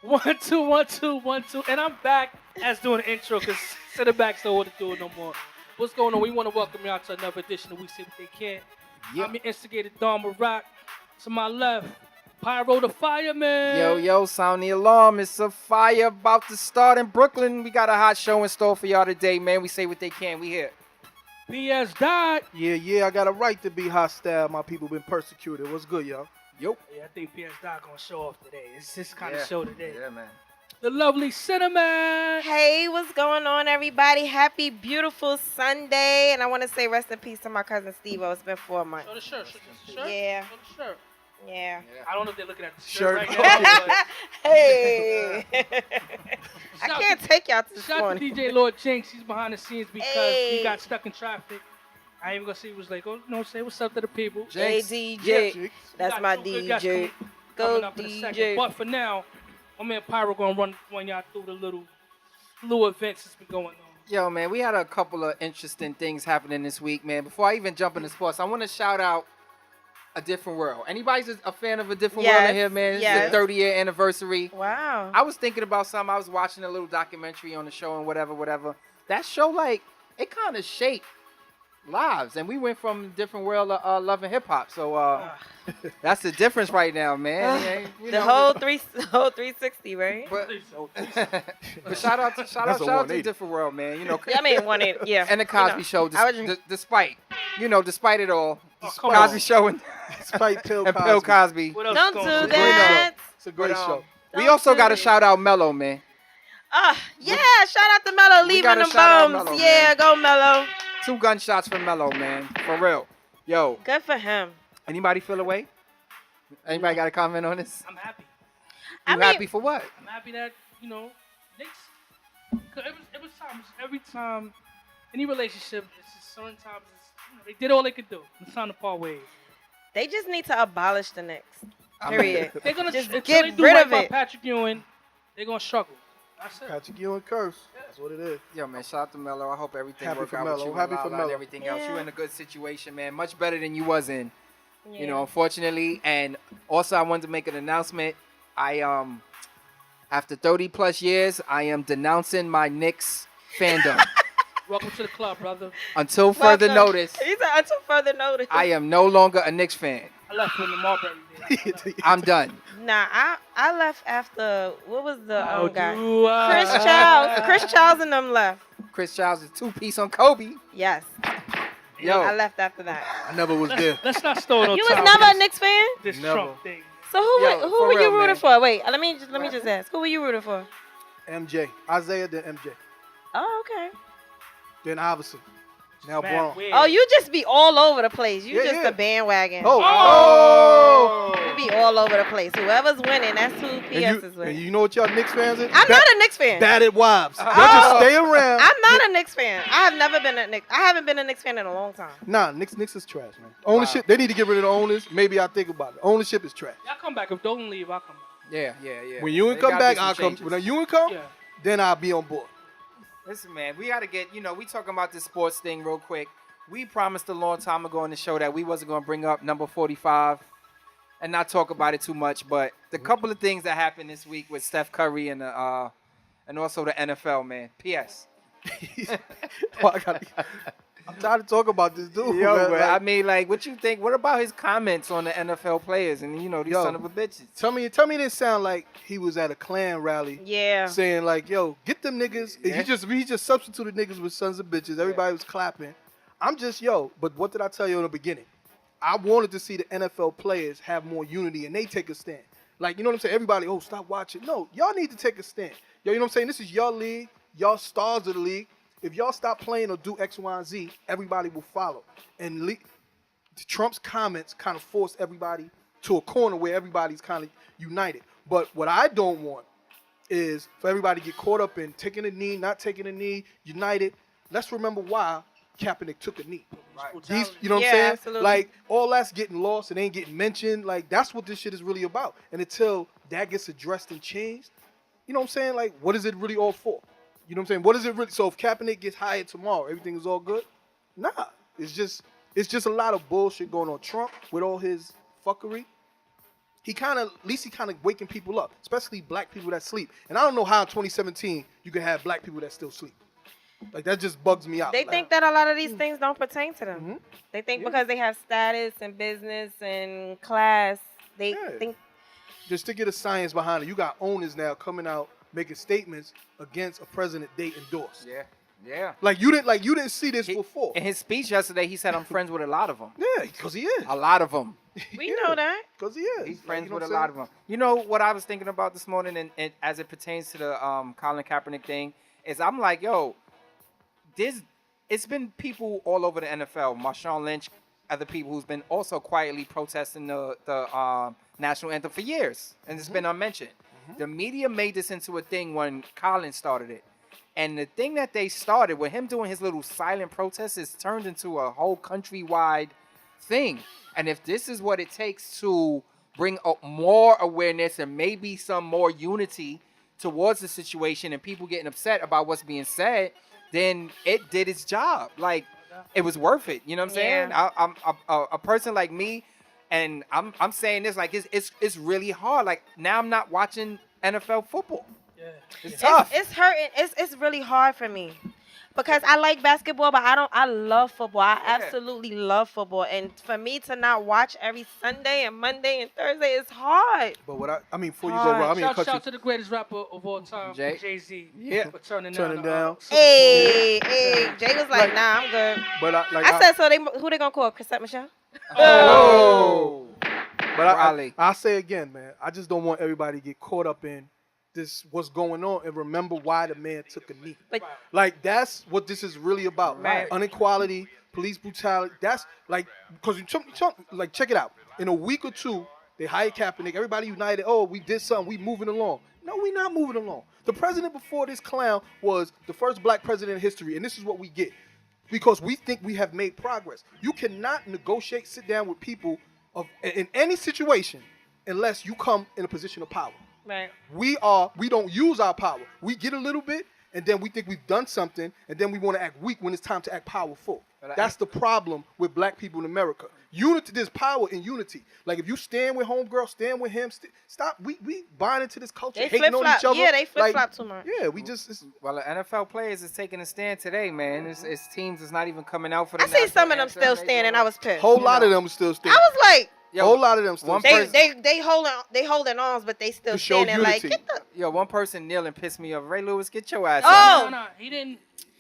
One, two, one, two, one, two. And I'm back as doing the intro because center backs don't want to do it no more. What's going on? We want to welcome y'all to another edition of We See What They Can. Yep. I'm your instigator, Dharma Rock. To my left, Pyro the Fireman. Yo, sound the alarm. It's a fire about to start in Brooklyn. We got a hot show in store for y'all today, man. We say what they can. We here. PS died. Yeah, I got a right to be hostile. My people been persecuted. What's good, y'all? Yo. Yeah, I think PS died going to show off today. It's this kind of show today. Yeah, man. The lovely Cinnamon. Hey, what's going on, everybody? Happy, beautiful Sunday. And I want to say rest in peace to my cousin Steve-O. It's been 4 months. Show the shirt. Show the shirt. Yeah. Show the shirt. Yeah. I don't know if they're looking at the shirt, Shirt. right now. But Hey. I Shout can't take y'all to this shout out to morning. DJ Lord Jinx. He's behind the scenes because Hey. he got stuck in traffic. I ain't even gonna see. He was like, oh, no, say what's up to the people. Hey, Jinx. DJ. Jinx. That's We got my two good guests DJ. coming Go, up in a second. DJ. But for now, my man Pyro gonna run y'all through the little events that's been going on. Yo, man, we had a couple of interesting things happening this week, man. Before I even jump into sports, I want to shout out A Different World. Anybody's a fan of A Different World in here, man? Yes. It's the 30-year anniversary. Wow. I was thinking about something. I was watching a little documentary on the show and whatever. That show, like, it kind of shaped lives. And we went from Different World to Love and Hip Hop. So that's the difference right now, man. Yeah, you The know, whole 360, right? But, but shout out to That's a 180. Different World, man. You know, Yeah, I mean, 180. Yeah. and the Cosby You know, Show, I was- despite it all, come Cosby on. Show and Spike Bill and Cosby. Bill Cosby. What else Don't is do going on? that. It's a great But, show. we Don't also do got to it. shout out Mello, man. Yeah, shout out to Mello, We leaving gotta them shout out bums. Mello, Yeah, man. go Mello. 2 gunshots for Mello, man. For real. Yo, Good for him. anybody feel away? Anybody got a comment on this? I'm happy. I You mean- happy for what? I'm happy that, Knicks. Cause it was times, every time, any relationship, it's just certain times, they did all they could do. It's time to part ways. They just need to abolish the Knicks. I mean, Period. They're gonna Just until get they do rid right of by it. Patrick Ewing, they're gonna struggle. That's it. Patrick Ewing curse. That's what it is. Yo, man, shout out to Mello. I hope everything Happy works for out Melo. with you. Happy and for Lala Melo. and everything else. Yeah. You're in a good situation, man. Much better than you was in. Yeah. You know, unfortunately. And also, I wanted to make an announcement. After 30 plus years, I am denouncing my Knicks fandom. Welcome to the club, brother. Until further Welcome. notice, He said until further notice. I am no longer a Knicks fan. I left when the Marbury days. I'm done. Nah, I left after what was the How guy? do I- Chris Childs. Chris Childs and them left. Chris Childs is 2-piece on Kobe. Yes. Yo, I left after that. I never was there. Let's not start on You was top never of a Knicks fan? this Never. Trump thing. So who Yo, who for were real, you rooting man. for? Wait, let me just ask. Who were you rooting for? MJ. Isaiah, then MJ. Oh, okay. Then Iverson. Now Man, Braun. weird. Oh, you just be all over the place. You Yeah, just yeah. a bandwagon. Oh. You be all over the place. Whoever's winning, that's who And PS is you, with. and you know what y'all Knicks fans is? I'm not a Knicks fan. Batted wives. They'll Oh. just stay around. I'm not a Knicks fan. I have never been a Knicks. I haven't been a Knicks fan in a long time. Nah, Knicks is trash, man. Ownership, they need to get rid of the owners. Maybe I'll think about it. Ownership is trash. Y'all come back. If don't leave, I'll come back. yeah. When you There come gotta back, be some I'll come. changes. When you come, Yeah. then I'll be on board. Listen, man, we got to get, we talking about this sports thing real quick. We promised a long time ago on the show that we wasn't going to bring up number 45 and not talk about it too much. But the couple of things that happened this week with Steph Curry and also the NFL, man. P.S. Oh, I'm tired of talking about this dude. Yo, man. but Like, I mean, like, what you think? What about his comments on the NFL players and, these Yo. son of a bitches? tell me it didn't sound like he was at a Klan rally Yeah. saying like, "Yo, get them niggas." Yeah. He just substituted niggas with sons of bitches. Everybody was clapping. I'm just but what did I tell you in the beginning? I wanted to see the NFL players have more unity and they take a stand. Like, you know what I'm saying? Everybody, oh, stop watching. No, y'all need to take a stand. Yo, you know what I'm saying? This is your league. Y'all stars of the league. If y'all stop playing or do X, Y, and Z, everybody will follow. And Trump's comments kind of forced everybody to a corner where everybody's kind of united. But what I don't want is for everybody to get caught up in taking a knee, not taking a knee, united. Let's remember why Kaepernick took a knee. You know what Yeah, I'm saying? absolutely. Like, all that's getting lost and ain't getting mentioned. Like, that's what this shit is really about. And until that gets addressed and changed, you know what I'm saying? Like, what is it really all for? You know what I'm saying? What is it really? So if Kaepernick gets hired tomorrow, everything is all good? Nah. It's just a lot of bullshit going on. Trump, with all his fuckery, at least he kind of waking people up, especially black people that sleep. And I don't know how in 2017 you can have black people that still sleep. Like, that just bugs me out. They Like, think that a lot of these things don't pertain to them. Mhm. They think because they have status and business and class, they Yeah. think. just to get a science behind it, you got owners now coming out making statements against a president they endorsed. Yeah. Like you didn't see this before. In his speech yesterday, he said, I'm friends with a lot of them. Yeah, because he is. A lot of them. We know that. Because he is. He's Like, friends you know with a what I'm lot saying? of them. You know what I was thinking about this morning, and as it pertains to the Colin Kaepernick thing, is I'm like, yo, it's been people all over the NFL, Marshawn Lynch, other people who's been also quietly protesting the national anthem for years, and it's been unmentioned. The media made this into a thing when Colin started it. And the thing that they started with him doing his little silent protest is turned into a whole countrywide thing. And if this is what it takes to bring up more awareness and maybe some more unity towards the situation and people getting upset about what's being said, then it did its job. Like, it was worth it. You know what I'm saying? Yeah. I'm a person like me, and I'm saying this, like, it's really hard. Like, now I'm not watching NFL football. Yeah. It's tough. It's hurting. It's really hard for me because I like basketball, but I love football. I absolutely love football, and for me to not watch every Sunday and Monday and Thursday is hard. But what I mean, before you go, Rob, I mean, Shout to the greatest rapper of all time, Jay-Z. Yeah. For turning Turning down. down. Hey, Jay was like, nah, I'm good. but I said, so who they gonna call? Chrisette Michelle? Oh. But Raleigh. I say again, man, I just don't want everybody to get caught up in this, what's going on, and remember why the man took a knee. But Like, that's what this is really about. Right. Inequality, police brutality. That's like, because like, check it out. In a week or two, they hired Kaepernick. Everybody united. Oh, we did something. We moving along. No, we not moving along. The president before this clown was the first black president in history, and this is what we get. Because we think we have made progress. You cannot negotiate, sit down with people in any situation unless you come in a position of power. right. We don't use our power. We get a little bit, and then we think we've done something, and then we want to act weak when it's time to act powerful. That's the problem with black people in America. Unity, there's power in unity. Like, if you stand with homegirl, stand with him, stop. We buying into this culture, They hating on flip-flop. each other. Yeah, they Like, flip-flop too much. Yeah, we just. Well, the NFL players is taking a stand today, man. It's teams is not even coming out for the I see some of them national still anthem. They standing. doing- I was pissed. Whole lot of them still I standing. was like, Whole lot of them still one standing. they holding arms, but they still To show standing. Like, unity. get the. Yo, one person kneeling pissed me off. Ray Lewis, get your ass Oh! up. No, he didn't.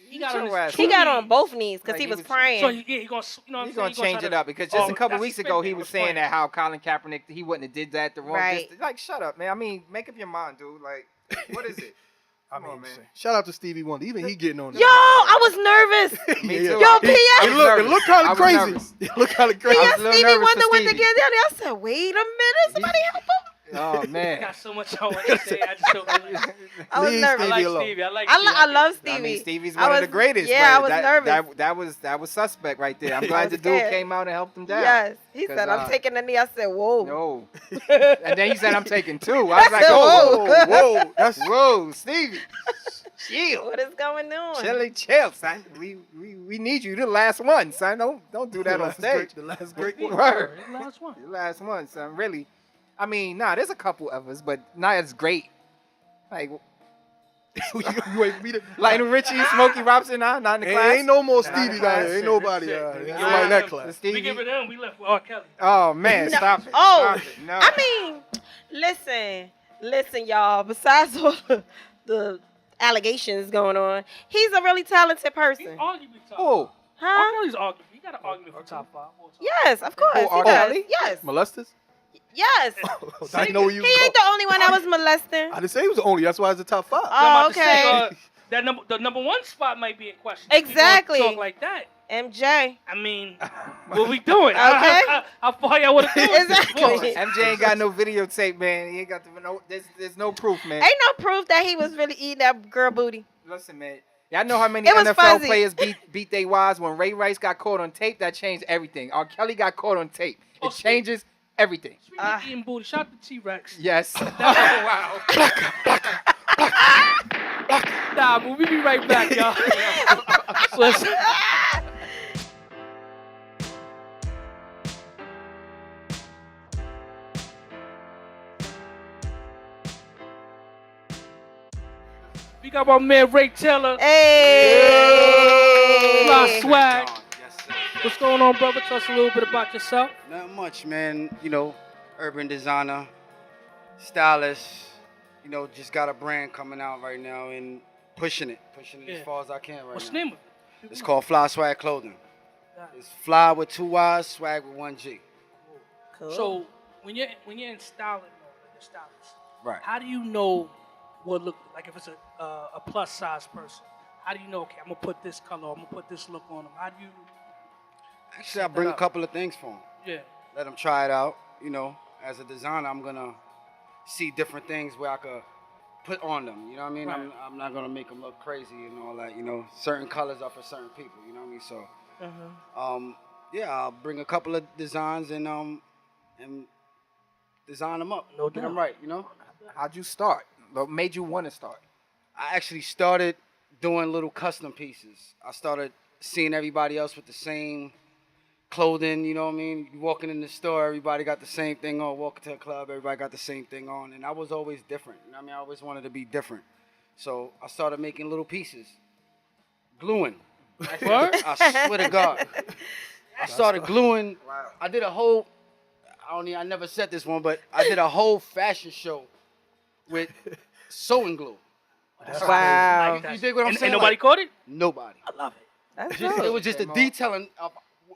He Get got on your ass his up. He two got on knees. both knees because Like, he he was was- praying. So he gonna, you know what I'm He's saying? gonna change try it to- up because just a couple that's weeks ago he respect was it. saying that how Colin Kaepernick he wouldn't have did that the wrong Right. distance. Like, shut up, man. I mean, make up your mind, dude. Like, what is it? I Come on, mean, man. shout out to Stevie Wonder. Even he getting on Yo, that. I was nervous. Me Yeah. too. Yo, I- P.S. I It was look nervous. kind I of was crazy. nervous. It look kind of crazy. I was P.S. a little Stevie nervous for Wonder went Stevie. together. I said, wait a minute. Somebody help him. Oh I man. got so much I want to say. I just don't. I was Leave nervous. I Stevie like alone. Stevie. I like. I Stevie. love I Stevie. mean, Stevie's I one of was- the greatest. yeah, but I was nervous. That was suspect right there. I'm glad was the dude scared. came out and helped him down. Yes. He 'Cause, said, I'm taking a knee. I said, whoa. No. And then he said, I'm taking two. I was like, said, oh, whoa. whoa, that's whoa, Stevie. Chill. What is going on? Chill, son. We need you. The last one, son. Don't do that on stage. The last great one. Word. Last one. The last one, son. Really. I mean, there's a couple of us, but not as great. Like You ain't beat it. Lionel Richie, Smokey Robinson, not in the class. Ain't no more Nah, Stevie nah, down there. Ain't nobody. Shit. Ain't Yeah. nobody in that Yeah. class. We give it him. We left with R. Kelly. Oh man, No. stop it. Oh, Stop it. No. I mean, listen, y'all. Besides all the allegations going on, he's a really talented He person. arguably top. Oh, R. Huh? Kelly's arguably. He got an argument for top 5. all time. Yes, of course. Who, R. He does. Kelly? Yes. Molesters? Yes. I know where you He was ain't the only one that was molesting. I didn't say he was the only. That's why it's the top 5. I'm about to say, okay. the number one spot might be in question. Exactly. If we gonna talk like that. MJ. I mean, what we doing? Okay. How far y'all want to do it? Exactly. MJ ain't got no videotape, man. He ain't got no. There's no proof, man. Ain't no proof that he was really eating that girl booty. Listen, man. Y'all know how many It was NFL fuzzy. players beat their wives when Ray Rice got caught on tape? That changed everything. R. Kelly got caught on tape. Oh, It changes everything. Speaking of eating booty, shout out to T-Rex. Yes. Wow. Nah, but we be right back, y'all. Listen. We got my man Ray Taylor. Hey. Flyy Swag. Yes, sir. What's going on, brother? Tell us a little bit about yourself. Not much, man. You know, urban designer, stylist. You know, just got a brand coming out right now and pushing it Yeah. as far as I can right What's the now. name of it? It's called Flyy Swag Clothing. Yeah. It's Fly with 2 Y's, Swag with 1 G. Cool. So when you're in styling mode, like you're stylist, Right. how do you know what look like if it's a plus size person? How do you know? Okay, I'm gonna put this color. I'm gonna put this look on them. How do you? Actually, I bring a couple of things for them. Yeah. Let them try it out. You know, as a designer, I'm gonna see different things where I could put on them. You know what I mean? Right. I'm not gonna make them look crazy and all that. You know, certain colors are for certain people. You know what I mean? So, yeah, I'll bring a couple of designs and design them up. No Get doubt. them right. You know. How'd you start? What made you want to start? I actually started doing little custom pieces. I started seeing everybody else with the same clothing, you know what I mean? You walking in the store, everybody got the same thing on. Walking to a club, everybody got the same thing on. And I was always different. You know what I mean? I always wanted to be different. So I started making little pieces. Gluing. What? I swear to God. I started gluing. Wow. I did a whole, I never said this one, but I did a whole fashion show with sewing glue. Wow. Like that. You dig what I'm and, saying? And nobody Like, caught it? Nobody. I love it. That's It dope. was just the detailing of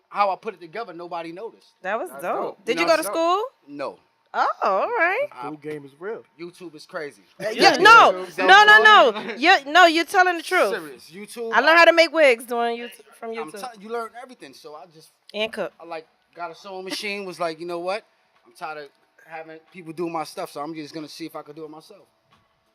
how I put it together. Nobody noticed. That was That's dope. dope. Did You you know, go to so- school? No. Oh, all right. Cool game is real. YouTube is crazy. Yeah, no, you're telling the truth. Serious. YouTube. I learned how to make wigs doing YouTube from I'm YouTube telling you, learn everything. So and cook. I like got a sewing machine. Was like, you know what? I'm tired of having people do my stuff. So I'm just gonna see if I could do it myself.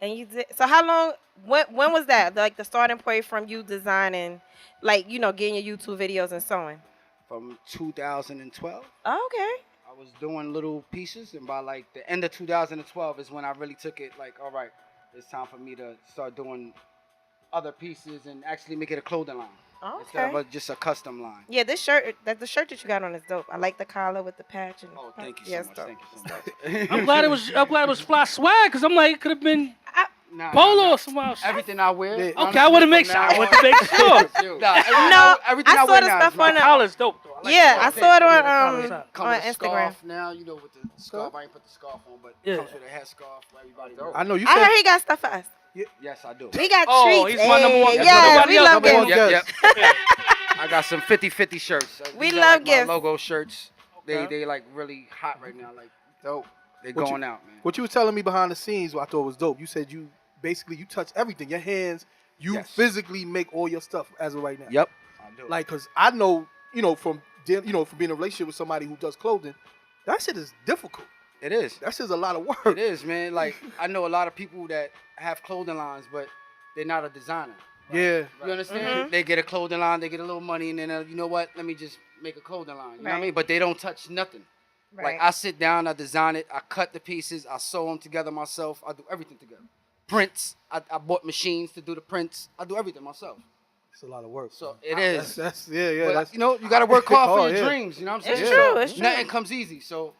And you did. So how long? When was that? Like the starting point from you designing, like getting your YouTube videos and sewing. From 2012, Oh, okay. I was doing little pieces, and by like the end of 2012 is when I really took it. Like, all right, it's time for me to start doing other pieces and actually make it a clothing line. Instead of just a custom line. Yeah, the shirt that you got on is dope. I like the collar with the patch. And Oh, thank you so yes, much. dope. Thank you so much. I'm glad it was Flyy Swag because I'm like it could have been Nah, Polo nah, nah. or something else. Everything I wear. Yeah. Okay, I honestly, want to make from sure. now I want to on- make sure. Nah, No, everything I wear saw the now stuff is my on the- Collar's dope though. I like Yeah, the I collar. saw it Yeah, on the collar's up. Come on with a Instagram. scarf now, with the scarf. I ain't put the scarf on, but Yeah. it comes with a headscarf for everybody. Dope. I know you I heard said he got stuff for us. Yes, I do. We got Oh, treats. he's my number one. Hey, That's yeah, nobody we else. love Number one gifts. guest. Yep. I got some 50-50 shirts. We These are love like my gifts. logo shirts. Okay. They like really hot right now. Like Dope. they're What you- going out, man. What you was telling me behind the scenes, what I thought was dope. You said you touch everything. Your hands, you Yes. physically make all your stuff as of right now. Yep. I do. Like, cause I know, from from being in a relationship with somebody who does clothing, that shit is difficult. It is. That shit's a lot of work. It is, man. Like I know a lot of people that have clothing lines, but they're not a designer. Yeah. You understand? They get a clothing line, they get a little money, and then you know what? Let me just make a clothing line. You know what I Right. mean? But they don't touch nothing. Right. Like I sit down, I design it, I cut the pieces, I sew them together myself. I do everything together. Prints, I bought machines to do the prints. I do everything myself. It's a lot of work. So it is. That's yeah. But, That's you know, you got to work hard for Oh, your yeah. dreams. You know what I'm saying? It's true, it's true. Nothing comes easy. So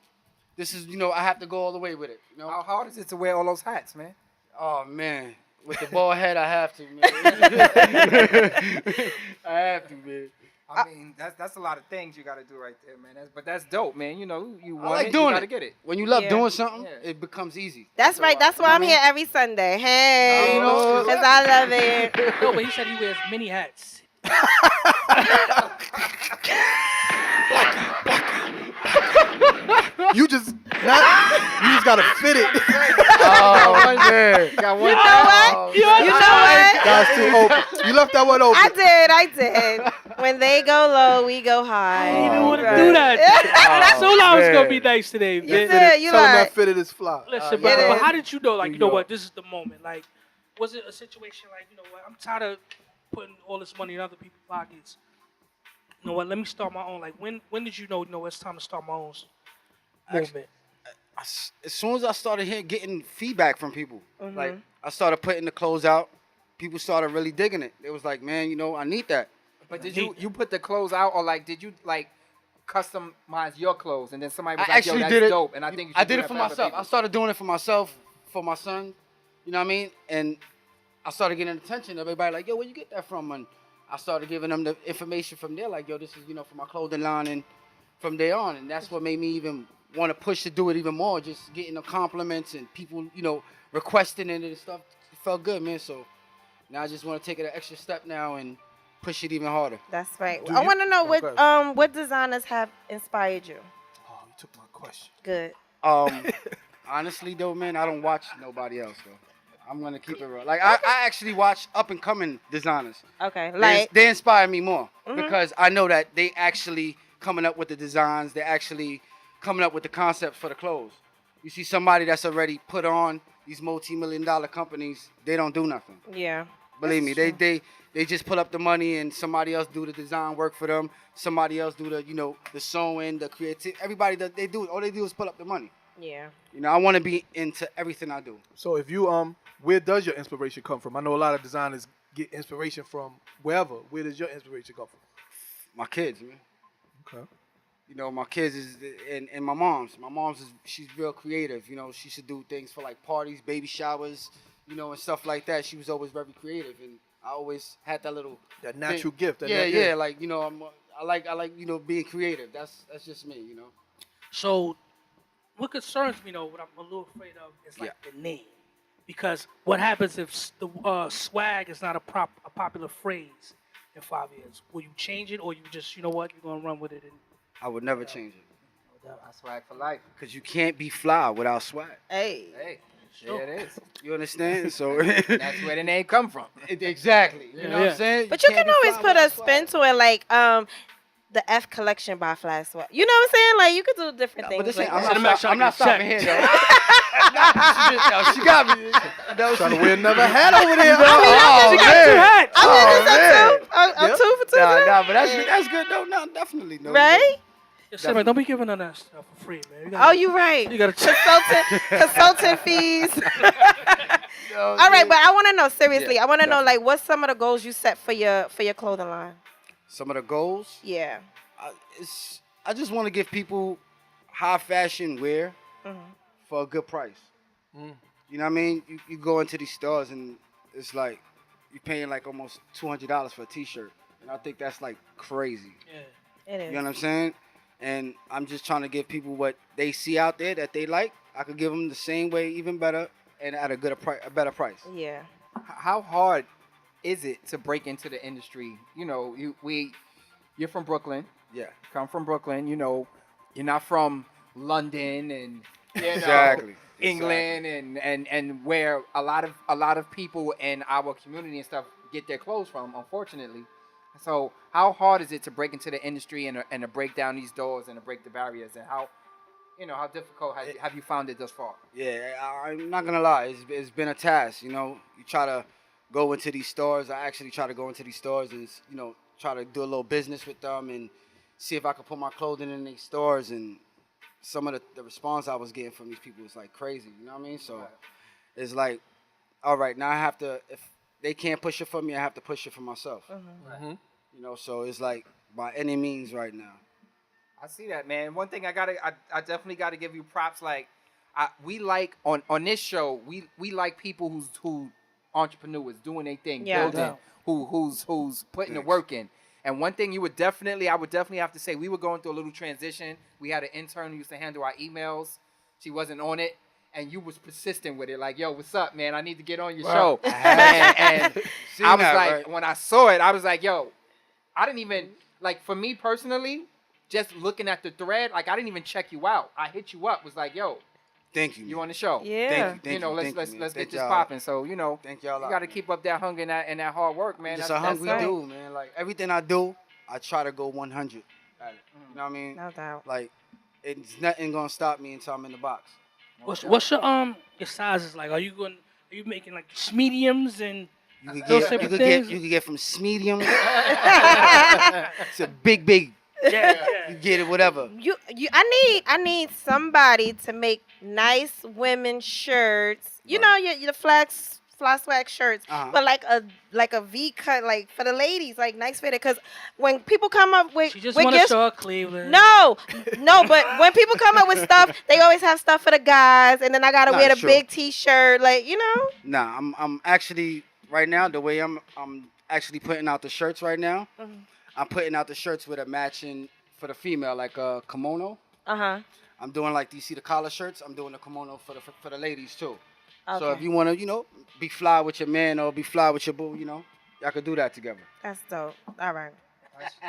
this is, I have to go all the way with it. You know? How hard is it to wear all those hats, man? Oh man, with the bald head, I have to, man. I have to, man. I mean, that's a lot of things you got to do right there, man. But that's dope, man. You know, you I want like it, doing you got to it. get it. When you love Yeah. doing something, Yeah. it becomes easy. That's right. That's why I'm here every Sunday. Hey, You know, because I love it. No, but he said he wears mini hats. you just gotta fit it. Oh man, got one. You know what? You know what? That's too open. You left that one open. I did. When they go low, we go high. He didn't want to Right. do that. So I was man. gonna be nice today, You man. did. You Tell him like. that fitted is fly. Listen, it but is. how did you know? Like, New you know York. what? This is the moment. Like, was it a situation like, you know what? I'm tired of putting all this money in other people's pockets. You know what? Let me start my own. Like, when did you know it's time to start my own movement? As soon as I started getting feedback from people, Mm-hmm. like I started putting the clothes out, people started really digging it. It was like, man, I need that. But did you put the clothes out, or like did you like customize your clothes, and then somebody was I like, "Yo, actually that's did it. dope," and I think you I should did do it that for other myself. people. I started doing it for myself, for my son. You know what I mean? And I started getting attention. Everybody like, yo, where you get that from? And I started giving them the information from there. Like, yo, this is, for my clothing line. And from there on. And that's what made me even want to push to do it even more. Just getting the compliments and people, requesting it and stuff. It felt good, man. So now I just want to take it an extra step now and push it even harder. That's right. Do I you- want to know Okay. what designers have inspired you. Oh, you took my question. Good. Honestly, though, man, I don't watch nobody else, though. I'm going to keep it real. Like, I actually watch up-and-coming designers. Okay. They inspire me more because I know that they actually coming up with the designs. They're actually coming up with the concepts for the clothes. You see somebody that's already put on these multi-million-dollar companies, they don't do nothing. Yeah. Believe me, they just put up the money and somebody else do the design work for them. Somebody else do the sewing, the creative. Everybody that they do, all they do is put up the money. Yeah. I want to be into everything I do. So if you where does your inspiration come from? I know a lot of designers get inspiration from wherever. Where does your inspiration come from? My kids, man. Okay. My kids is and my mom's. My mom's she's real creative. She should do things for like parties, baby showers, and stuff like that. She was always very creative, and I always had that little That natural thing. gift. Yeah. Like I like being creative. That's just me. So, what concerns me though, what I'm a little afraid of, is like the name, because what happens if the swag is not a popular phrase in 5 years? Will you change it, or you just you're gonna run with it? And I would never change it. I swag for life. Cause you can't be fly without swag. Hey. Hey, there it is. You understand? So That's where the name come from. exactly. You know what I'm saying? But you can't can be always fly put a without spin swag. to it, like the F collection by Flyy Swag. You know what I'm saying? Like you could do different things. But this like ain't, that. I'm not stopping here though. She got me. Trying to wear another hat over there. I man. I'm Yep. 2 for 2. Nah, but that's good though. No, definitely no. Right? yeah, Sarah, don't be giving her that stuff for free, man. You gotta, Oh, you right. You gotta check. Consultant fees. All right, but I want to know seriously. I want to know like what's some of the goals you set for your clothing line? Some of the goals. Yeah. I just want to give people high fashion wear for a good price. You know what I mean? You go into these stores and it's like you're paying like almost $200 for a T-shirt, and I think that's like crazy. Yeah. It is. You know what I'm saying? And I'm just trying to give people what they see out there that they like. I could give them the same way, even better, and at a better price. Yeah. How hard is it to break into the industry? You're from Brooklyn. Yeah. Come from Brooklyn. You're not from London and Exactly. England and where a lot of people in our community and stuff get their clothes from, unfortunately. So how hard is it to break into the industry and to break down these doors and to break the barriers, and how difficult have you found it thus far? Yeah, I'm not gonna lie. It's been a task. You try to go into these stores. I actually try to go into these stores and try to do a little business with them and see if I could put my clothing in these stores. And some of the response I was getting from these people was like crazy. You know what I mean? So it's like, all right, now I have to. If they can't push it for me, I have to push it for myself. So it's like by any means right now. I see that, man. One thing I definitely gotta give you props. Like, we like on this show, we like people who entrepreneurs doing their thing, Yeah. building, who's putting the work in. And one thing I would definitely have to say, we were going through a little transition. We had an intern who used to handle our emails. She wasn't on it, and you was persistent with it. Like, yo, what's up, man? I need to get on your show. And I was like, when I saw it, I was like, yo, I didn't even, like, for me personally, just looking at the thread, like, I didn't even check you out. I hit you up, was like, yo, Thank you. you on the show. Yeah. Thank you. Let's get this y'all. popping. So, Thank y'all. you got to keep up that hunger and that hard work, man. Just That's a hungry right. dude, man. Like everything I do, I try to go 100 at it. You know what I mean? No doubt. Like it's nothing gonna stop me until I'm in the box. What's your sizes like? Are you making like mediums and You could those get, type you of could things? get, you could get from medium to big. Yeah. You get it, whatever. I need somebody to make nice women shirts. You know your Fly Swag shirts, but like a V cut, like for the ladies, like nice fitted. Because when people come up with She just with want to gifts, show her Cleveland. no, but when people come up with stuff, they always have stuff for the guys, and then I gotta Nah, wear the true. big T-shirt, like Nah, I'm actually right now, the way I'm actually putting out the shirts right now, I'm putting out the shirts with a matching for the female, like a kimono. I'm doing like, you see the collar shirts? I'm doing the kimono for the ladies too. So if you want to, be fly with your man or be fly with your boo, y'all could do that together. That's dope. All right.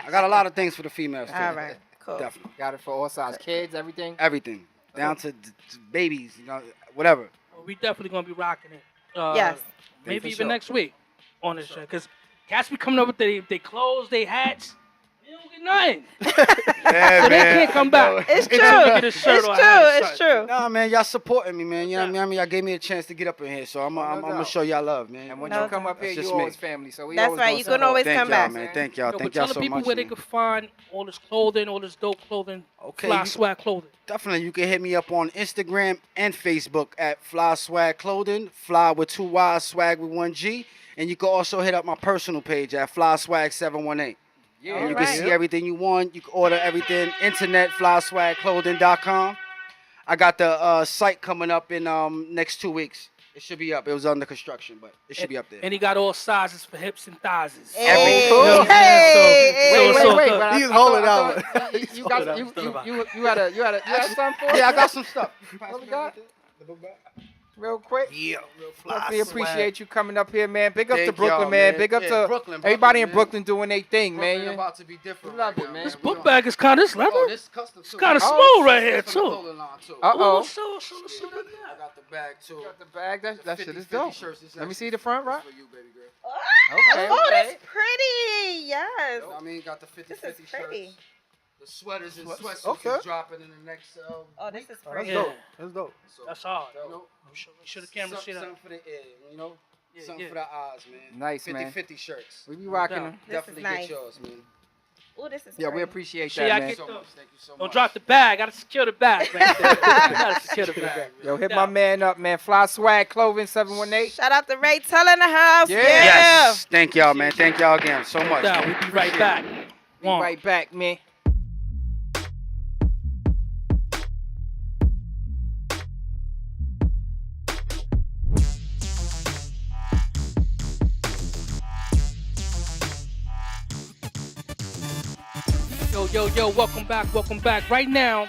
I got a lot of things for the females too. All right. Cool. Definitely. Got it for all sides, kids, everything. Everything. Down to babies, whatever. Well, we definitely gonna be rocking it. Yes. Maybe For even sure. next week on this show, because cats be coming up with they clothes, they hats. They don't get nothing. Yeah, So they can't come back. It's true. Until they get a shirt It's or a true. hat. It's true. Nah, man, y'all supporting me, man. You know what I mean? Y'all gave me a chance to get up in here, so I'm No gonna doubt. show y'all love, man. And when No you come up here, That's you just always me. family. So we That's always right. gonna You can support. always Thank come y'all, back. man. Thank y'all. But Thank tell y'all the so people much, where they man. can find all this clothing, all this dope clothing, Okay, Fly you- Swag clothing. Definitely, you can hit me up on Instagram and Facebook at Fly Swag Clothing, Fly with 2 Y's, Swag with 1 G, and you can also hit up my personal page at Fly Swag 718. Yeah, And you Alright. can see everything you want. You can order everything. Internet, flyswagclothing.com. I got the site coming up in next 2 weeks. It should be up. It was under construction, but it should be up there. And he got all sizes for hips and thighs. Hey, Cool. You know what I'm saying? hey, So- Wait. so- but He's I holding thought- out. I thought You got you had something for Yeah, I us? got some stuff. What we got? Real quick. Yeah, real fly. Definitely appreciate you coming up here, man. Big up to Thank Brooklyn, y'all, man. man. Big up Yeah, to Brooklyn, everybody in man. Brooklyn doing their thing, Brooklyn man. about to be different. We love right it, now, man. This We book love bag is kind of this leather. Oh, this custom too. Kind of Oh, smooth right here This for the too. clothing line, too. Uh-oh. So I got the bag too. Got the bag. That shit 50 is dope. shirts. This Let me actually- see the front, right? this for you, baby girl. Okay, Oh, that's okay. pretty. Yes. I mean, got the 50 This is 50 pretty. shirts. The sweaters and Sweats, sweatsuits okay. is dropping in the next Oh, this is That's pretty. Yeah. dope. That's dope. so, That's hard. you know, Make sure the camera see that. something for the ear, Yeah, something yeah. for the eyes, man. Nice, 50 man. 50 shirts. We be rocking No them. doubt. This is Definitely nice. get yours, man. Oh, this is Yeah, we pretty. appreciate Sure, that, y'all man. get So the- much. Thank you so much. Don't drop the bag. Gotta secure the bag right there. Gotta secure the bag. Yo, hit my man up, man. Fly Swag Clothing 718. Shout out to Ray Tell in the house. Yeah. Yes. Thank y'all, man. Thank y'all again so much. Yeah, we'll be right back. Be right back, man. Yo, welcome back. Right now,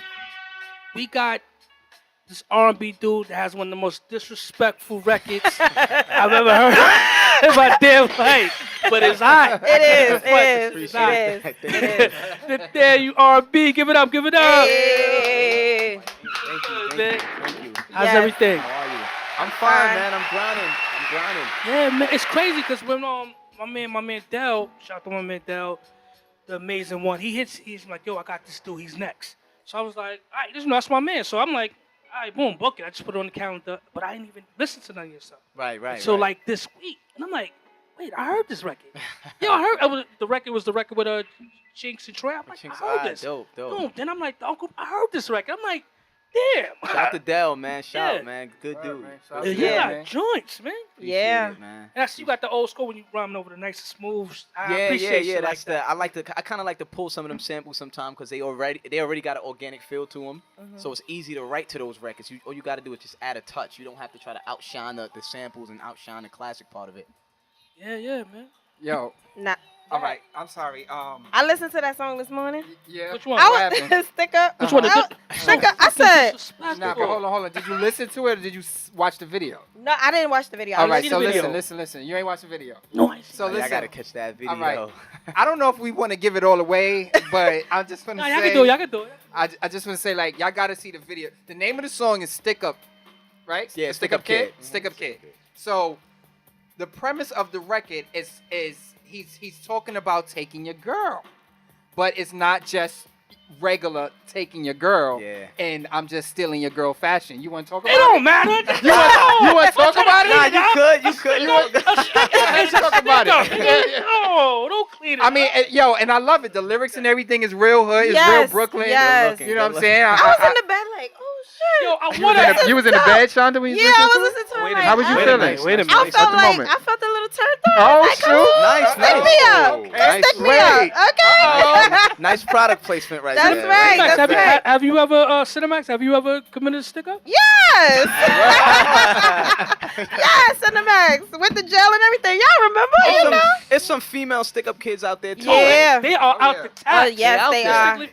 we got this R&B dude that has one of the most disrespectful records I've ever heard in my damn life. But it's hot. It is. It's hot. It is. There you R&B. Give it up. Hey. Man, Thank you. how's Yes. everything? How are you? I'm fine. fine, man. I'm grinding. Yeah, man, it's crazy because when my man Dell, shout out to my man Dell, the amazing one, he's like, yo, I got this dude, he's next. So I was like, all right, that's my man. So I'm like, all right, boom, book it. I just put it on the calendar, but I didn't even listen to none of your stuff. Right. So like this week, and I'm like, wait, I heard this record. Yo, the record was the record with Chinks and Troy. I'm like, I heard this. Dope. Boom. Then I'm like, Uncle, I heard this record. I'm like, damn. Shout out to Dell, man. Shout Yeah. out, man. Good dude. Shout out Yeah, to you you, got man. joints, man. Yeah. man. And I see you got the old school when you rhyming over the nice and smooth. I Yeah, appreciate shit That's like that. I kind of like to pull some of them samples sometimes because they already got an organic feel to them. Mm-hmm. So it's easy to write to those records. All you got to do is just add a touch. You don't have to try to outshine the samples and outshine the classic part of it. Yeah, man. Yo, Nah. all right. I'm sorry. I listened to that song this morning. Yeah. Which one? I What was happened? stick up. Which one? Stick up. I said Nah, but hold on. Did you listen to it or did you watch the video? no. I didn't watch the video. All I right. see So the video. listen. You ain't watched the video. No, I see. So Oh, yeah, listen. I got to catch that video. All right. I don't know if we want to give it all away, but I'm just gonna Nah, say. y'all can do it. Y'all can do it. I just want to say, like, y'all got to see the video. The name of the song is Stick Up, right? Yeah, The Stick Up Kid. Stick Up Kid. So, the premise of the record is he's talking about taking your girl, but it's not just regular taking your girl. Yeah. And I'm just stealing your girl fashion. You want to talk It about don't it? matter. You want to talk about it? Nah, you could. Let's talk about it. No, don't clean it. I mean, and I love it. The lyrics and everything is real hood. It's Yes, real Brooklyn. yes. You know what I'm saying? I was in the bed like, oh shit. yo, I want to. You was in the bed, Shonda, when you Yeah, I listened was to it? listening to it. Wait a like, How was you I- feeling? Wait a minute. I At felt the like moment. I felt a little little turned on. Oh, Like, come on, Nice, stick me up. nice. Go Nice. stick me up. Okay. Nice product placement right That's there. right. Cinemax, That's right. have you ever Cinemax? Have you ever committed a stick up? Yes. Yes, Cinemax with the gel and everything. Y'all remember? You know? It's some female stick-up kids out there too. Yeah. They are out the tap. Oh, yes, out they there. are. Stick-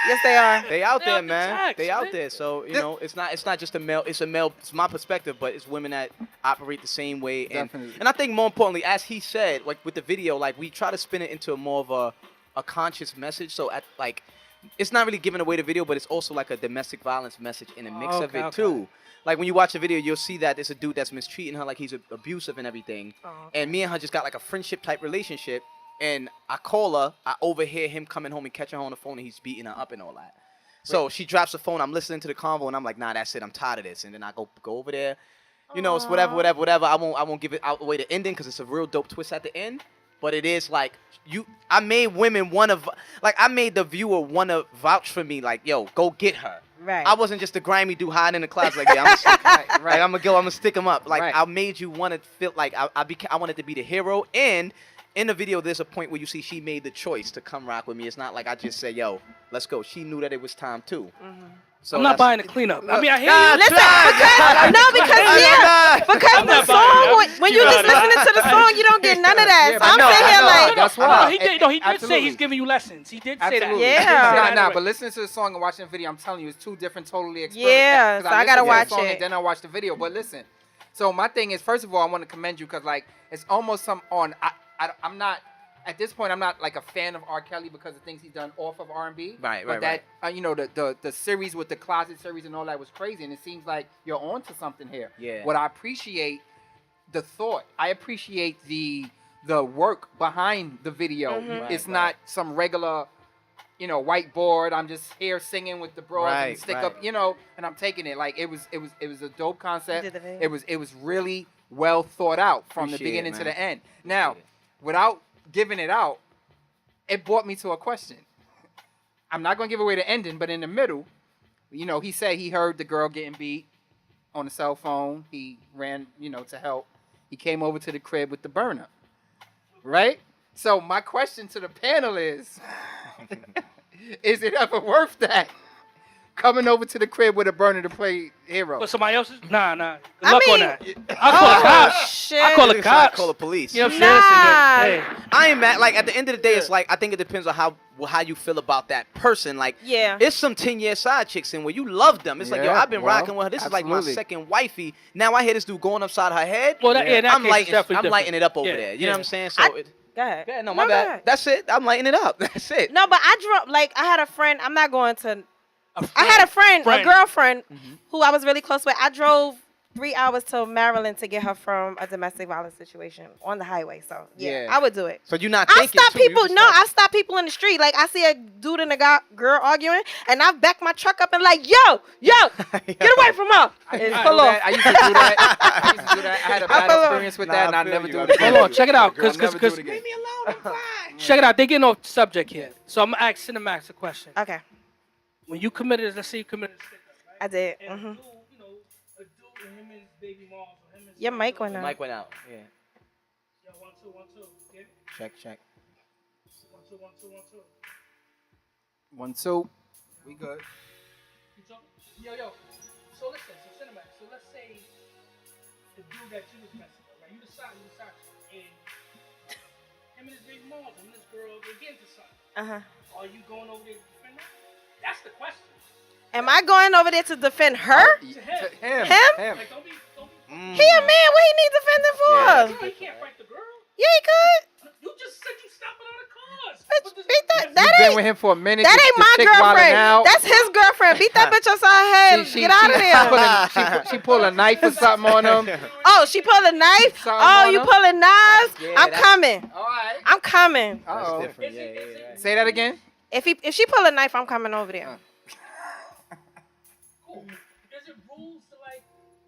Yes, they are. They out They there, out the man. tax, They man. out there. So you know, it's not just a male. It's a male. It's my perspective, but it's women that operate the same way. And Definitely. and I think more importantly, as he said, like with the video, like we try to spin it into a more of a conscious message. So at like, it's not really giving away the video, but it's also like a domestic violence message in the mix of Okay, it okay. too. Like when you watch the video, you'll see that it's a dude that's mistreating her, like he's abusive and everything. Oh, And me and her just got like a friendship type relationship. And I call her, I overhear him coming home and catching her on the phone, and he's beating her up and all that. So she drops the phone. I'm listening to the convo, and I'm like, nah, that's it. I'm tired of this. And then I go over there. You know, it's whatever. I won't give it out away the ending because it's a real dope twist at the end. But it is like I made women I made the viewer want to vouch for me. Like, yo, go get her. Right. I wasn't just a grimy dude hiding in the clouds. Like, yeah, I'm gonna right. I'm gonna stick him up. Like, Right. I made you want to feel like I wanted to be the hero. And in the video, there's a point where you see she made the choice to come rock with me. It's not like I just said, yo, let's go. She knew that it was time too. So I'm not that's- buying the cleanup. I mean, I hear Nah, you. Listen, because I'm the not buying song, that. when you just listening to the song, you don't get none of that. Yeah, So I'm but sitting I here know. like, That's No, why. he did. No, he did say Absolutely. he's giving you lessons. He did say that. Absolutely. Yeah. Nah, but listening to the song and watching the video, I'm telling you, it's two different totally experiences. Yeah, 'Cause so I gotta listened to the watch song it. And then I watch the video. But listen, so my thing is, first of all, I want to commend you because like it's almost some on. I'm not. At this point, I'm not like a fan of R. Kelly because of things he's done off of R&B. Right, But right, that, you know, the series with the Closet series and all that was crazy, and it seems like you're onto something here. Yeah. What I appreciate, the thought. I appreciate the work behind the video. Mhm. It's Right, not some regular, you know, whiteboard. I'm just here singing with the bros and Right, stick right. up, you know, and I'm taking it like it was a dope concept. You did the video. It was really well thought out from the Appreciate it, beginning to man. the end. Now, Appreciate it. without giving it out, it brought me to a question. I'm not gonna give away the ending, but in the middle, you know, he said he heard the girl getting beat on the cell phone. He ran, you know, to help. He came over to the crib with the burner. Right? So my question to the panel is it ever worth that? Coming over to the crib with a burner to play hero. But somebody else's? Nah. Good I luck on mean- that. I call the cops. shit. I call the I cops. call the police. You know what I'm Nah. saying? Listen, hey, I ain't mad. Like at the end of the day, it's like I think it depends on how you feel about that person. Like, Yeah. it's some 10-year side chicks in where you love them. It's like, yo, Yeah, I've been well, rocking with her. This is like my absolutely. second wifey. Now I hear this dude going upside her head. Well, that, yeah, in that I'm case, it's lighting, definitely I'm different. lighting it up over Yeah, there. You yeah. know what I'm saying? So, I- Go ahead. yeah, no, my go bad. ahead. That's it. I'm lighting it up. That's it. No, but I drove, like, I had a friend. I'm not going to. A I had a friend, a Friend. girlfriend, who I was really close with. I drove 3 hours to Maryland to get her from a domestic violence situation on the highway. So, yeah, Yeah. I would do it. So you're not I thinking stop too, you people. just No, like- I stop people in the street. Like I see a dude and a girl arguing, and I back my truck up and like, yo, get away from her, and pull off. I used to do that. I used to do that. I had a bad pull off. experience with Nah, that, I and I feel never you. do I it again. Hold on, check it out, I'll cause never do it again. Leave me alone. I'm fine. check it out. They getting off the subject here, so I'm gonna ask Cinemax a question. Okay, When you committed, let's say you committed a stick up, right? I did. And a Mhm. dude, you know, a dude and him and his baby mom, or him and Your mic went out. Mike went out. Yeah. Yo, 1 2 1 2. Get it? Check. 1 2 1 2 1 2. 1 2. We good. You talking? Yo. So listen, so Cinemax. So let's say the dude that you was messing with, right? You decide, and him and his baby mom, him and this girl, they get into something. Are you going over there to defend that? That's the question. Am I going over there to defend her? Him. Him? Like, don't be. He a man. What he need defending for? Yeah. Girl, he can't fight the girl. Yeah, he could. You just said you stopping all the cars. Bitch, But this- beat that. You've That been ain't. with him for a minute. That the- ain't the my chick wilding girlfriend. out. That's his girlfriend. Beat that bitch upside her head. Get out of there. She pulled a knife or something on him. Oh, she pulled a knife. Something Oh, on you her? pulling knives? Yeah, I'm that's- coming. All right. I'm coming. That's Uh-oh. different. Yeah. Say that again. If she pull a knife, I'm coming over there. Cool. Is it rules to like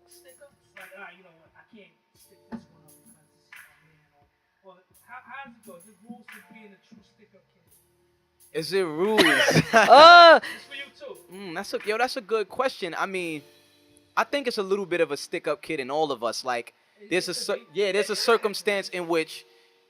stick up? Like, you know what? I can't stick this one up because this is my man. Or how does it go? Is it rules to being a true stick up kid? Is it rules? It's for you too. That's a good question. I mean, I think it's a little bit of a stick up kid in all of us. Like, there's a circumstance in which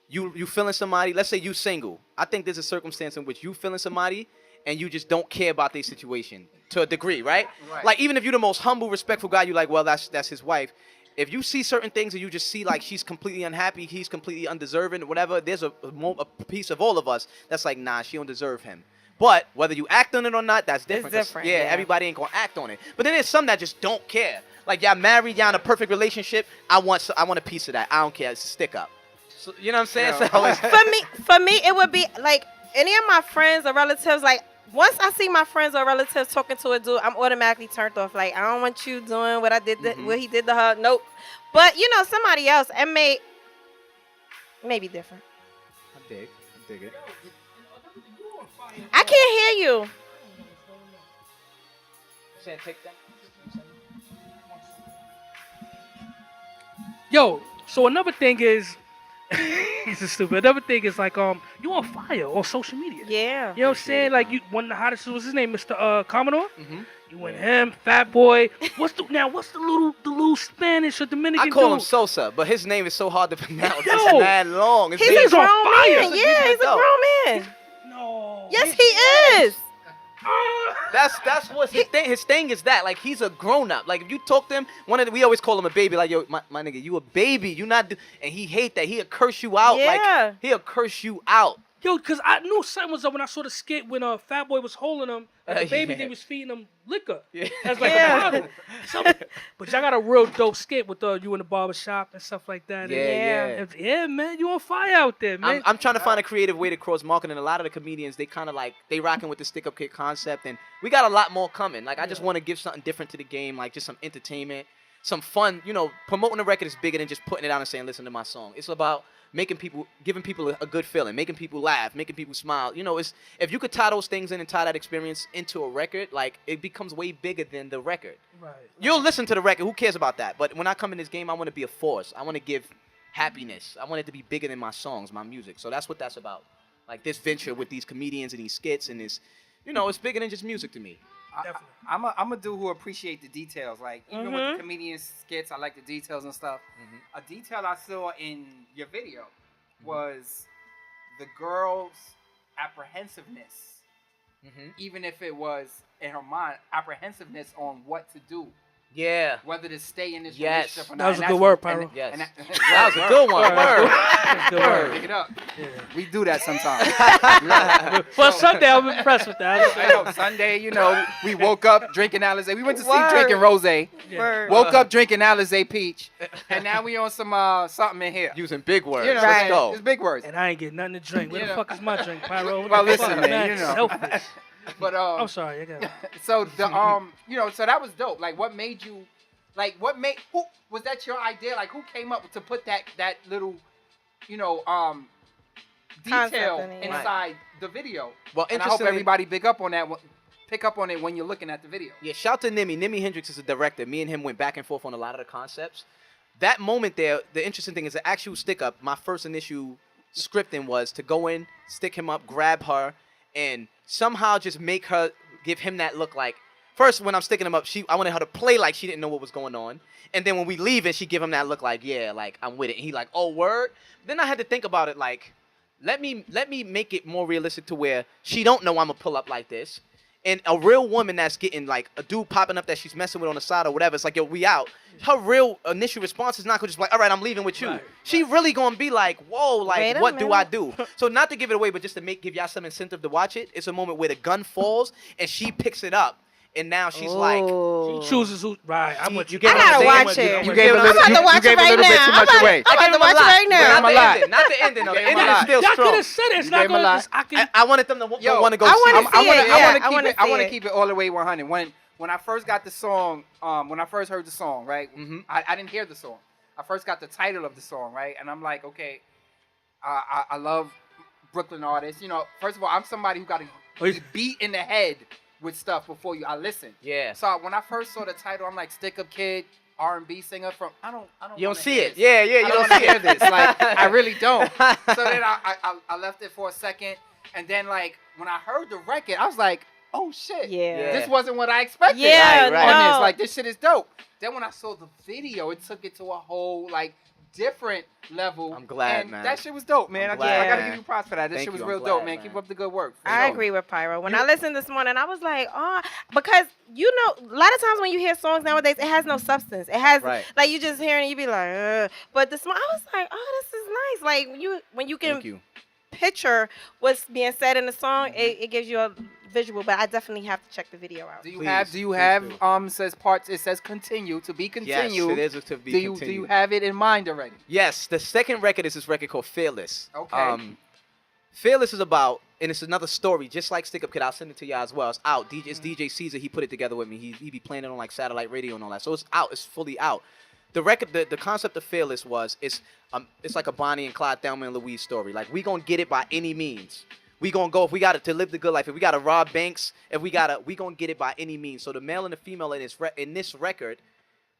you feeling somebody. Let's say you single. I think there's a circumstance in which you feeling somebody and you just don't care about their situation to a degree, right? Like even if you're the most humble, respectful guy, you like, well, that's his wife. If you see certain things and you just see like she's completely unhappy, he's completely undeserving, whatever, there's a piece of all of us that's like, nah, she don't deserve him. But whether you act on it or not, that's different. It's different. Yeah, everybody ain't gonna act on it. But then there's some that just don't care. Like y'all married, y'all in a perfect relationship. I want a piece of that. I don't care. It's a stick up. So, you know what I'm saying? So For me, it would be like any of my friends or relatives. Like once I see my friends or relatives talking to a dude, I'm automatically turned off. Like I don't want you doing what I did, what he did to her. Nope. But somebody else, it may be different. I dig it. I can't hear you. Yo, so another thing is, he's a stupid. Another thing is like, you on fire on social media. Yeah. You know what I'm saying? Like you, one of the hottest was his name, Mr. Commodore. Mm-hmm. You went him, Fat Boy. What's the little Spanish or Dominican I call him dude? Sosa, but his name is so hard to pronounce. Yo, It's mad long. His He's name a is grown on fire. man. Yeah, he's a grown man. No. Yes, he is. That's what his thing. His thing is that like he's a grown up. Like if you talk to him, we always call him a baby. Like yo, my nigga, you a baby. You not. And he hate that. He'll curse you out. Yeah. Like he'll curse you out. Yo, cause I knew something was up when I saw the skit when Fat Boy was holding him and the baby they was feeding him liquor. Yeah. As like a bottle. But y'all got a real dope skit with you in the barbershop and stuff like that. Yeah, man, you on fire out there, man. I'm trying to find a creative way to cross marketing. A lot of the comedians, they kind of like they rocking with the stick up kid concept, and we got a lot more coming. Like I just want to give something different to the game, like just some entertainment, some fun. Promoting the record is bigger than just putting it out and saying listen to my song. It's about giving people a good feeling, making people laugh, making people smile. It's if you could tie those things in and tie that experience into a record, like it becomes way bigger than the record. Right. You'll listen to the record. Who cares about that? But when I come in this game, I want to be a force. I want to give happiness. I want it to be bigger than my songs, my music. So that's what that's about. Like this venture with these comedians and these skits and this, it's bigger than just music to me. Definitely. I'm a dude who appreciate the details. Like even with the comedian skits, I like the details and stuff. A detail I saw in your video was the girl's apprehensiveness, even if it was in her mind, apprehensiveness on what to do. Yeah. Whether to stay in this Yes. relationship or not. That was And a good that's word, what- Pyro. Yes. and That was a good one. Word. Good word. Pick it up. Yeah. We do that sometimes. Well, Sunday I'm impressed with that. I know, Sunday, we woke up drinking Alizé. We went to see Word. drinking Rosé. Word. Woke up drinking Alizé Peach. And now we on some something in here. Using big words. You know, Let's Right. go. It's big words. And I ain't getting nothing to drink. Where the fuck is my drink, Pyro? Well, What the listen, fuck, man, Selfish. But I'm sorry. I got it. so the so that was dope. Like what made you who was that your idea? Like who came up to put that little detail Concept in it, yeah. inside the video? Well, And I hope interestingly- everybody pick up on it when you're looking at the video. Yeah, shout to Nimi. Nimi Hendrix is a director. Me and him went back and forth on a lot of the concepts. That moment there, the interesting thing is the actual stick up. My first initial scripting was to go in, stick him up, grab her, and somehow just give him that look like. First, when I'm sticking him up, I wanted her to play like she didn't know what was going on. And then when we leave it, she give him that look like, yeah, like I'm with it. And he like, oh, word? Then I had to think about it like, let me make it more realistic to where she don't know I'm going to pull up like this. And a real woman that's getting like a dude popping up that she's messing with on the side or whatever, it's like, yo, we out. Her real initial response is not going to just like, all right, I'm leaving with you. She really going to be like, whoa, Wait like, a what do I minute. do? So not to give it away, but just to give y'all some incentive to watch it, it's a moment where the gun falls and she picks it up. And now she's like, She chooses who. Right. I'm with you. gave I her gotta the watch same- it. You gave a I'm little, about to you watch it gave a right little bit now. too much away. I'm about to watch it right But now. not the lot. ending. Not the ending. though. The gave him ending a is lot. still Y'all could strong. have said it. It's You not gave him a going to lot. just. I can. I wanted them to Yo, want to go I see wanna it. see it. Yeah, I wanna I see want to it. keep it all the way 100. When I first got the song, when I first heard the song, right? I didn't hear the song. I first got the title of the song, right? And I'm like, okay, I love Brooklyn artists. First of all, I'm somebody who got to beat in the head with stuff before I listen. Yeah. So when I first saw the title, I'm like, Stick Up Kid, R&B singer from. I don't. You don't wanna see hear it. this. Yeah, you I don't don't see hear it. this. Like, I really don't. So then I left it for a second, and then like when I heard the record, I was like, oh shit, Yeah. this wasn't what I expected. Yeah, Right, On no. this, like this shit is dope. Then when I saw the video, it took it to a whole like different level. I'm glad, and man. that shit was dope, man. I'm I glad, gotta man. give you props for that. This Thank shit was you, real I'm dope, glad, man. man. Keep up the good work. for I sure. agree with Pyro. When I listened this morning, I was like, oh, because you know, a lot of times when you hear songs nowadays, it has no substance. It has Right. like you just hearing, it, you be like, ugh. But this, I was like, oh, this is nice. Like when you can Thank you. picture what's being said in the song, it gives you a visual. But I definitely have to check the video out. Do you Please, have? Do you please have? do. Says parts. It says continue to be Yes, continued. it is to be Do you continued. have it in mind already? Yes, the second record is this record called Fearless. Okay. Fearless is about, and it's another story, just like Stick Up Kid. I'll send it to y'all as well. It's out. It's DJ Caesar. He put it together with me. He be playing it on like satellite radio and all that. So it's out. It's fully out. The record, the concept of Fearless was, it's like a Bonnie and Clyde, Thelma and Louise story. Like, we gonna get it by any means. We gonna go, if we got to live the good life, if we gotta rob banks, we gonna get it by any means. So the male and the female in this record,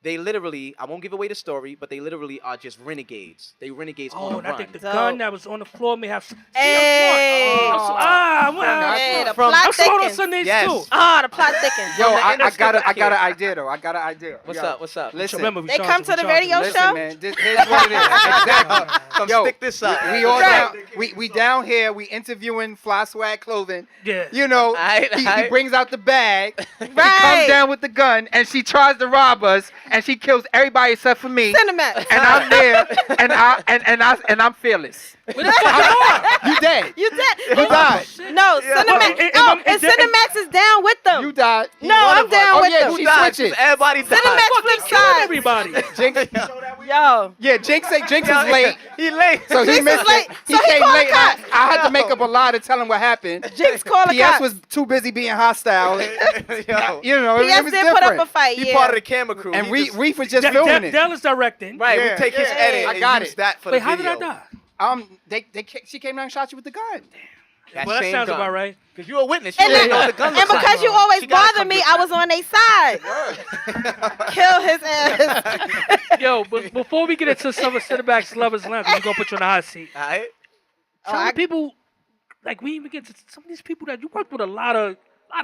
they literally, I won't give away the story, but they literally are just renegades. They renegades on Oh, the and I run. think the Dope. gun that was on the floor may have. Hey. Hey, the From- plot I'm smart on thickens. Sundays Yes. too. Oh, the plot thickens. Yo, the I inner got Stick Up an idea though. I got an idea. What's Yo, up? What's up? Listen, Remember, we They charged come him, to we the charged radio him. listen, show? man. Here's what it is. Exactly. Come Yo, stick this up. We all Right. down. We down here. We interviewing Fly Swag Clothing. Yeah. You know, Aight, he aight. brings out the bag. He comes Right. down with the gun, and she tries to rob us, and she kills everybody except for me. Cinemax. And I'm there, and I'm fearless. Where the fuck you are? You dead. You did. You died. No, Cinemax. and- Oh, and- and Cinemax is down with them. You died. No, I'm down Oh with yeah, them. she died? switches. Everybody died. Cinemax flip Killing side. everybody. Jinx, Yo. yeah, Jinx was late. He late. So he Jinx missed was late. it. He So he came called late. the cops. I had to make up a lie to tell him what happened. Jinx called the PS cops. was too busy being hostile. Yo. You know, it PS was did different. put up a fight, He yeah. part of the camera crew. And He just- Reef was just filming it. Dell is directing. right, Yeah, we take his yeah. edit I and got use it. that for Wait, the how video. did I die? She came down and shot you with the gun. Well, that same sounds gun. about right. Cause you a witness. You And, didn't then- know the gun and was because you always She gotta bother come me, get I was on their side. Kill his ass. Yo, but before we get into some of Cinemax Lovers Lounge, we're gonna put you on the hot seat. All right. Some of the people, like we even get to some of these people that you worked with a lot of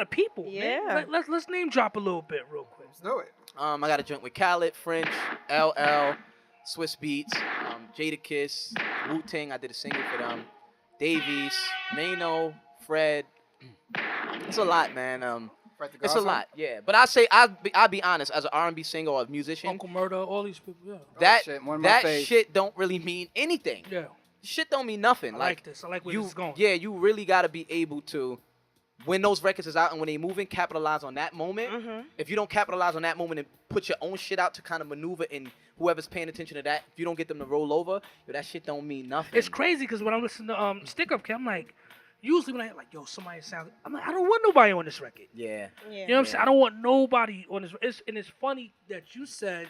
people. Yeah. Man. Let's name drop a little bit real quick. Let's do it. I got a joint with Khaled, French, LL, Swiss Beats, Jada Kiss, Wu-Tang. I did a single for them. Davies, Mano, Fred. It's a lot, man. It's a lot, yeah. But I'll be honest, as an R&B singer or a musician, Uncle Murder, all these people. Yeah. that shit, one of my that faves. shit don't really mean anything. Yeah. Shit don't mean nothing. I like this. I like where you, this is going. Yeah, you really gotta be able to, when those records is out and when they moving, capitalize on that moment. Mhm. If you don't capitalize on that moment and put your own shit out to kind of maneuver in whoever's paying attention to that, if you don't get them to roll over, yo, that shit don't mean nothing. It's crazy because when I listen to Stick Up Kid, I'm like, usually when I like, yo, somebody sounds, I'm like, I don't want nobody on this record. Yeah. You know what I'm saying? I don't want nobody on this. And it's funny that you said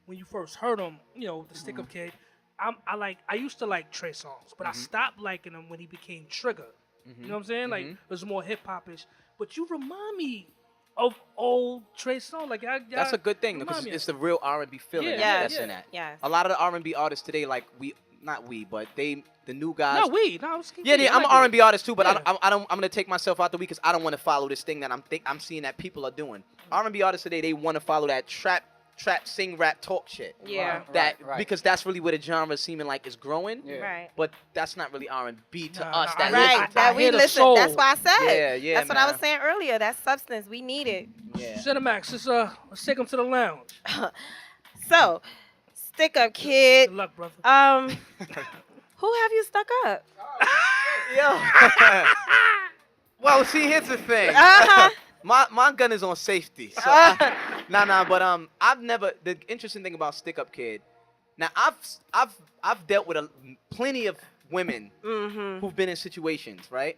when you first heard him, you know, the Stick Up Kid. I used to like Trey songs, but I stopped liking him when he became Trigger. You know what I'm saying? Like it was more hip hop-ish. But you remind me of old Trey songs. Like That's a good thing remind because me it's of the real R&B feeling Yeah, that's yeah, in that. yes. A lot of the R&B artists today, like the new guys. No, I was Yeah, I'm an R&B artist too, but Yeah. I'm gonna take myself out the week because I don't want to follow this thing that I'm seeing that people are doing. R&B artists today, they want to follow that trap, sing, rap, talk shit. Yeah. Right. Because that's really where the genre is seeming like is growing. Yeah. Right. But that's not really R&B to Nah, us. nah, That I- listen Right, to that I we hear the listen. soul. That's why I said. Yeah, yeah, That's what I was man. saying earlier. That's substance. We need it. Yeah. Cinemax, let's take him to the lounge. So, Stick Up Kid. Good luck, brother. Who have you stuck up? Yo. Well, see, here's the thing. Uh-huh. My gun is on safety. So but I've never. The interesting thing about Stick Up Kid. Now I've dealt with plenty of women Mm-hmm. who've been in situations, right?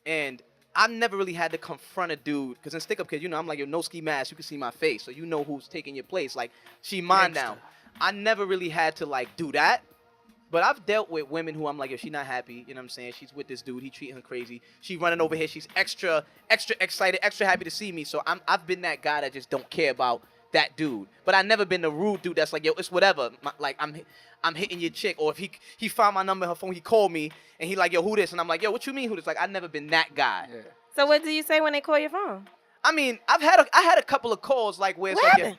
And I never really had to confront a dude because in Stick Up Kid, you know, I'm like, yo, no ski mask, you can see my face, so you know who's taking your place. Like, she mine now. I never really had to like do that. But I've dealt with women who I'm like, yo, she not happy. You know what I'm saying? She's with this dude. He treating her crazy. She running over here. She's extra excited, extra happy to see me. So I've been that guy that just don't care about that dude. But I've never been the rude dude that's like, yo, it's whatever. Like, I'm hitting your chick. Or if he found my number on her phone, he called me, and he like, yo, who this? And I'm like, yo, what you mean who this? Like, I've never been that guy. Yeah. So what do you say when they call your phone? I mean, I had a couple of calls like where it's What like, happened?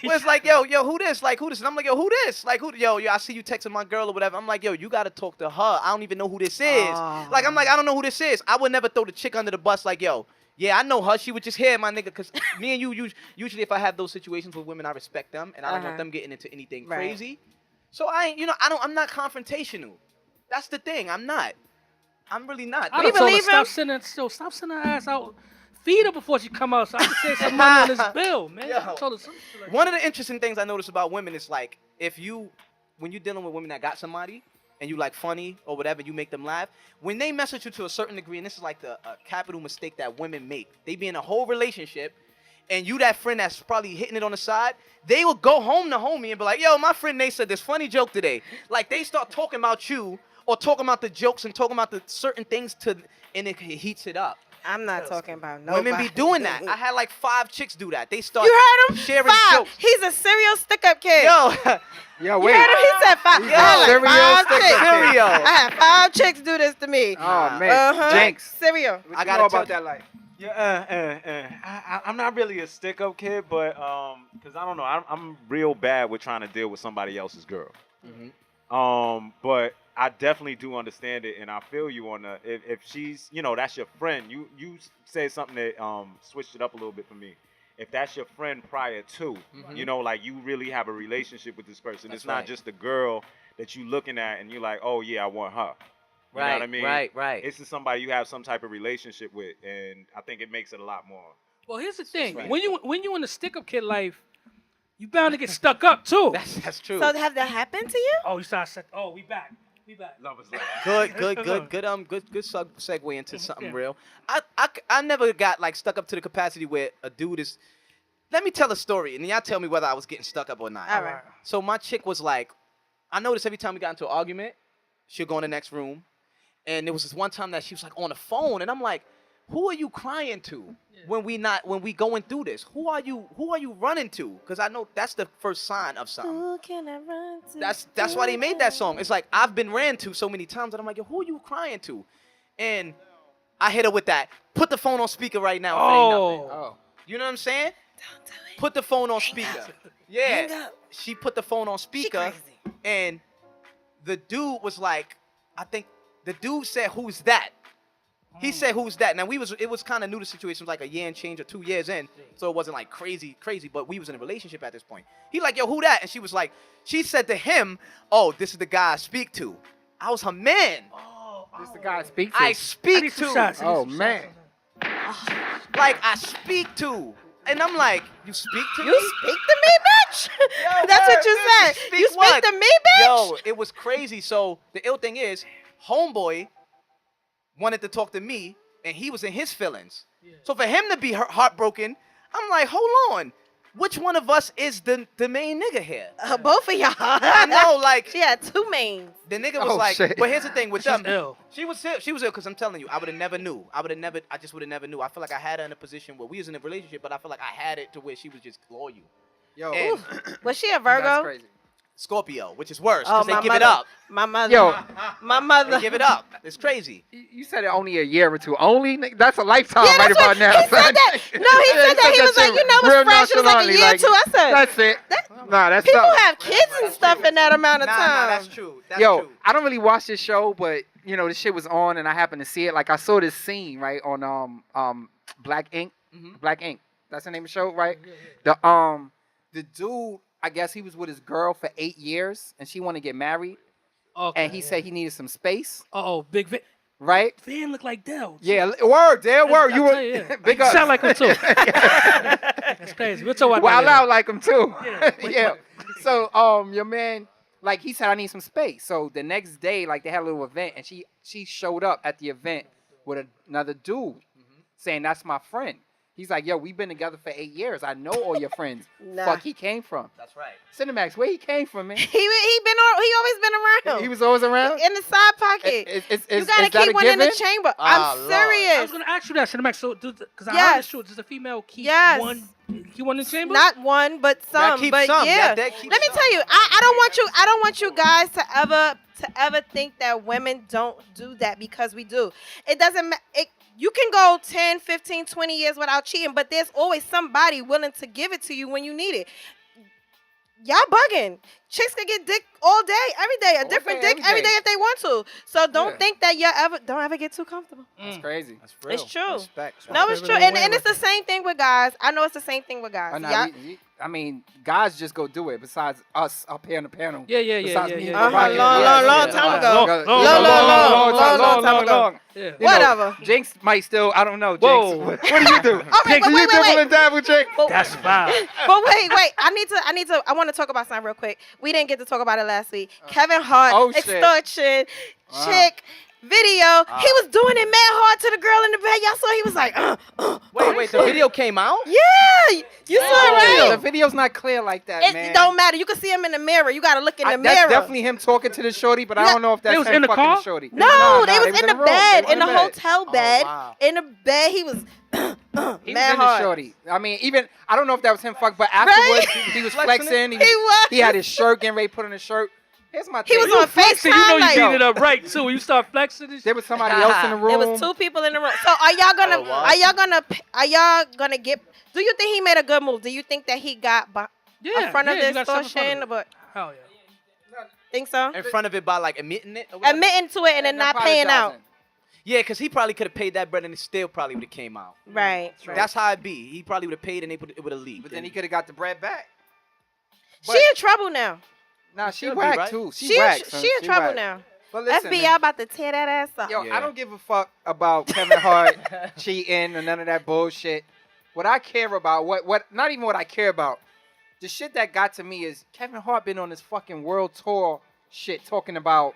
where it's like, yo, who this? Like, who this? And I'm like, yo, who this? Like, yo, I see you texting my girl or whatever. I'm like, yo, you gotta talk to her. I don't even know who this is. Like, I'm like, I don't know who this is. I would never throw the chick under the bus. Like, yo, yeah, I know her. She was just here, my nigga. Cause me and you, usually if I have those situations with women, I respect them and I don't want them getting into anything Right. crazy. So I ain't, I'm not confrontational. That's the thing. I'm not. I'm really not. I You done told her, believe him? stop sending her ass out. Feed her before she come out so I can save some money on this bill, man. Yo. I told her some shit like One of the interesting things I notice about women is like when you're dealing with women that got somebody and you like funny or whatever, you make them laugh. When they message you to a certain degree, and this is like the capital mistake that women make, they be in a whole relationship, and you that friend that's probably hitting it on the side, they will go home to homie and be like, yo, my friend Nate said this funny joke today. Like they start talking about you or talking about the jokes and talking about the certain things and it heats it up. I'm not talking about nobody. Women be doing that. I had like 5 chicks do that. They start You heard him? sharing 5. jokes. He's a serial stick-up kid. Yo, Yo, You wait. heard him? He said 5. I had serial like 5 stick-up chicks. kid. Serial. I had 5 chicks do this to me. Oh man, Uh-huh. Jinx. Cereal. What I you gotta know tell about that life. Yeah, I'm not really a stick-up kid, but because I don't know, I'm real bad with trying to deal with somebody else's girl. But I definitely do understand it, and I feel you on the if she's, that's your friend. You said something that switched it up a little bit for me. If that's your friend prior to, like you really have a relationship with this person. That's it's not right. just a girl that you looking at and you're like, oh yeah, I want her. You know what I mean? Right. It's just somebody you have some type of relationship with, and I think it makes it a lot more. Well, here's the thing. right. When you in the stick-up kid life, you bound to get stuck up too. That's true. So have that happened to you? Oh, you start set. Oh, we back. We back. Love is like Good segue into something Yeah. real. I never got like stuck up to the capacity where a dude is. Let me tell a story, and then y'all tell me whether I was getting stuck up or not. All right. So my chick was like, I noticed every time we got into an argument, she'll go in the next room, and there was this one time that she was like on the phone, and I'm like, who are you crying to when we going through this? Who are you running to? Because I know that's the first sign of something. Who can I run to? That's why they made that song. It's like I've been ran to so many times that I'm like, yo, who are you crying to? And I hit her with that. Put the phone on speaker right now. If it ain't nothing. Oh, You know what I'm saying? Don't do it. Put the phone on speaker. Yeah. Hang up. She put the phone on speaker, crazy. and the dude was like, I think the dude said, "Who's that?" He said, "Who's that?" Now it was kind of new to situation, like a year and change or 2 years in, so it wasn't like crazy, but we was in a relationship at this point. He like, "Yo, who that?" And she was like, she said to him, "Oh, this is the guy I speak to." I was her man. this the guy I speak to. I I speak need some to. shots. I need Oh, some man. shots. Like I speak to. And I'm like, you speak to me? You speak to me, bitch? Yo, That's word, what you bitch, said. speak You speak what? to me, bitch? Yo, it was crazy. So the ill thing is, homeboy wanted to talk to me, and he was in his feelings. So for him to be heartbroken, I'm like, hold on. Which one of us is the main nigga here? Both of y'all. I know, like, She had 2 mains. the nigga was Oh, like, shit. but here's the thing with She's them. ill. She was ill because I'm telling you, I would have never knew. I just would have never knew. I feel like I had her in a position where we was in a relationship, but I feel like I had it to where she was just loyal. Yo, And Was she a that's Virgo? crazy. Scorpio, which is worse, Oh, because they my give mother. it up. My mother. Yo, My mother. They give it up. It's crazy. you said it only a year or two. Only? Nigga, that's a lifetime Yeah, right that's what, about now. he said that. No, he said that. He was like, you know real what's fresh? It was like a nonchalantly, year or 2. I said, That's it. Nah, that's people something. have kids and stuff in that amount of Nah, time. that's true. That's Yo, true. I don't really watch this show, but this shit was on and I happened to see it. Like I saw this scene right on Black Ink. Mhm. Black Ink. That's the name of the show, right? The dude, I guess he was with his girl for 8 years and she wanted to get married. Okay, And he said he needed some space, "Oh, Big Van, right? Van look like Dell." Yeah, word, there, word. I'll You were tell you, yeah. big You up. sound like him too. That's crazy. We'll talk about Wild that. out like him too. Yeah. Yeah. So your man, like he said, I need some space. So the next day, like they had a little event, and she showed up at the event with another dude, saying that's my friend. He's like, yo, we've been together for 8 years. I know all your friends. Nah. Fuck, he came from. That's right. Cinemax, where he came from, man? He always been around. He was always around? In the side pocket. Is You gotta that keep a one in the given? chamber. Oh, I'm Lord. serious. I was gonna ask you that, Cinemax. So, because I Yes. understood, does the female keep Yes. one? Keep one in the chamber? Not one, but some. keep But some. yeah. That keep Let me some. tell you, I don't want you guys to ever think that women don't do that, because we do. It doesn't matter. You can go 10, 15, 20 years without cheating, but there's always somebody willing to give it to you when you need it. Y'all bugging. Chicks can get dick all day, every day, a different day, dick every every day. day if they want to. So don't Yeah. think that don't ever get too comfortable. That's crazy. That's real. It's true. Respect. No, it's true. And it's the same thing with guys. I know it's the same thing with guys. Oh, no, Y'all- I mean, guys just go do it. Besides us up here on the panel. Yeah. Besides me and Uh-huh, Rocket. long time ago. Long time ago. Yeah. You know, Whatever. Jinx might still. I don't know. Jinx. Whoa. What do you do? All right, Jinx, but do you wait. dibble and dabble, Jinx? That's fine. But wait. I want to talk about something real quick. We didn't get to talk about it last week. Kevin Hart, Oh, shit. extortion, Wow. chick, video. He was doing it mad hard to the girl in the bed. Y'all saw he was like, Wait, the video came out? yeah. You saw it, The right? video's not clear like that, man. It don't matter. You can see him in the mirror. You got to look in the That's mirror. definitely him talking to the shorty, but I Yeah. don't know if that's They was him in the fucking car? the shorty. No, they was in the room. bed, They was in the bed. hotel bed. wow. In the bed, he was He was mad in the hard. shorty. I mean, even I don't know if that was him fuck, but afterwards he was flexing. He was. He had his shirt getting ready to put on his shirt. Here's my He thing. was on Flexing, you know FaceTime. you Like, beat it up right too. When you start flexing and shit. There was somebody else in the room. there was 2 people in the room. So are y'all gonna get? Do you think he made a good move? Do you think that he got in front of you the got something in front of extortion? it. But Hell yeah. think so? In front of it by like admitting it? Or whatever? Admitting to it and then not paying out. apologizing. Yeah, because he probably could have paid that bread and it still probably would have came out. Right. That's how it be. He probably would have paid and it would have leaked. But then he could have got the bread back. She in trouble now. Nah, she Should be, whacked right? too. She whacked, son. in trouble whacked. now. But listen, FBI man. about to tear that ass up. Yo, Yeah. I don't give a fuck about Kevin Hart cheating or none of that bullshit. What I care about, what not even what I care about, the shit that got to me is Kevin Hart been on this fucking world tour shit talking about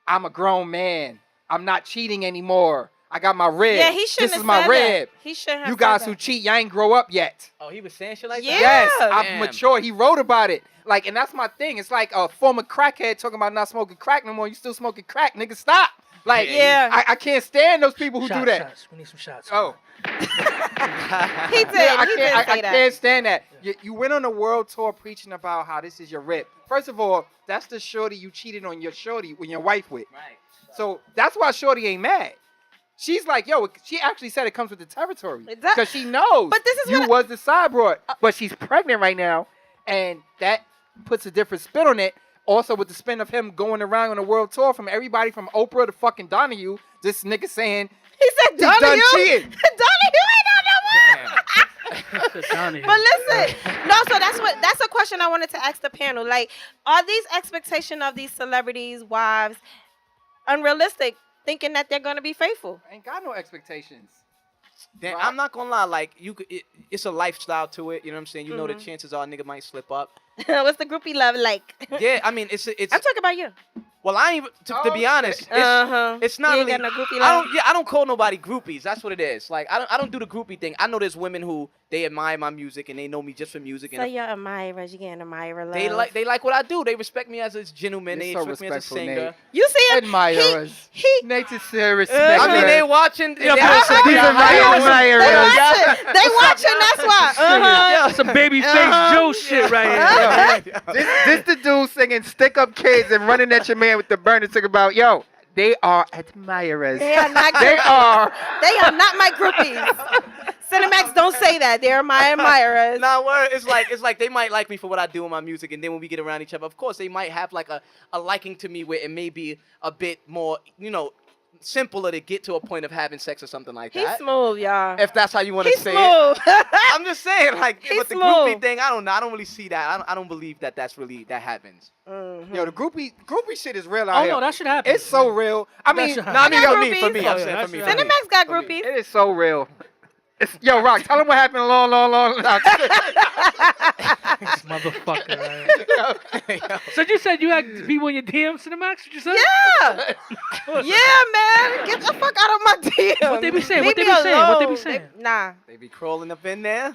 I'm a grown man. I'm not cheating anymore. I got my rib. Yeah, he shouldn't This is have my said rib. that. He shouldn't have You said guys that. who cheat, y'all ain't grow up yet. Oh, he was saying shit like Yeah. that? Yes, I'm Damn. mature. He wrote about it. Like, and that's my thing. It's like a former crackhead talking about not smoking crack no more. You still smoking crack, nigga. Stop. Like, Yeah. I can't stand those people who do that. Shots. We need some shots. Oh, He did. yeah, he did say I that. can't stand that. You went on a world tour preaching about how this is your rip. First of all, that's the shorty you cheated on your shorty when your wife with. Right. So that's why shorty ain't mad. She's like, yo, she actually said it comes with the territory. It does. Because she knows But this is you what was the side broad. But she's pregnant right now, and that puts a different spin on it. Also with the spin of him going around on a world tour from everybody from Oprah to fucking Donahue, this nigga saying, He said He done Donahue. cheated. Donahue ain't on no more. Down here. But listen, no. So that's a question I wanted to ask the panel. Like, are these expectations of these celebrities' wives unrealistic? Thinking that they're gonna be faithful. I ain't got no expectations. Then Right. I'm not gonna lie, like it's a lifestyle to it. You know what I'm saying? You know Mm-hmm. the chances are a nigga might slip up. What's the groupie love like? Yeah, I mean it's I'm talking about you. well I ain't even to Oh, be shit. honest. Uh-huh. It's not You ain't really. got no groupie I love? don't. Yeah, I don't call nobody groupies. That's what it is. Like I don't do the groupie thing. I know there's women who they admire my music and they know me just for music So and you're admirers, you getting admirer love. they like what I do. They respect me as a gentleman. You're They so respect me as a respectful, singer. Nate. You see him? Admirers. He Nature's so respect. I mean, they watching. Yeah, they- but These are my admirers. they watching. That's why. Uh-huh. Some baby face Joe shit right here. This the dude singing "Stick Up Kids" and running at your man with the burner. Talking about, yo, they are admirers. They are not. They are. They are not my groupies. Cinemax don't say that. They're my admirers. Nah, word. It's like they might like me for what I do in my music, and then when we get around each other, of course they might have like a liking to me where it may be a bit more, simpler to get to a point of having sex or something like He's that. smooth, y'all. If that's how you want to He's say smooth. it. I'm just saying, like, He's but the smooth. groupie thing, I don't know. I don't really see that. I don't believe that that happens. Yo, the groupie shit is real out Oh here. no, that should happen. It's so real. I mean, should nah, happen. I mean, I got yo, For me, groupies. I'm Oh, saying yeah, for me. that's for me. Cinemax got For me. groupies. it is so real. Yo, Rock, tell them what happened long. This motherfucker. Right? So you said you had people in your DMs, Cinemax? What you said? Yeah. Yeah, man. Get the fuck out of my DM. What they be saying? Leave What they me be saying? What they be alone. saying? Nah. They be crawling up in there.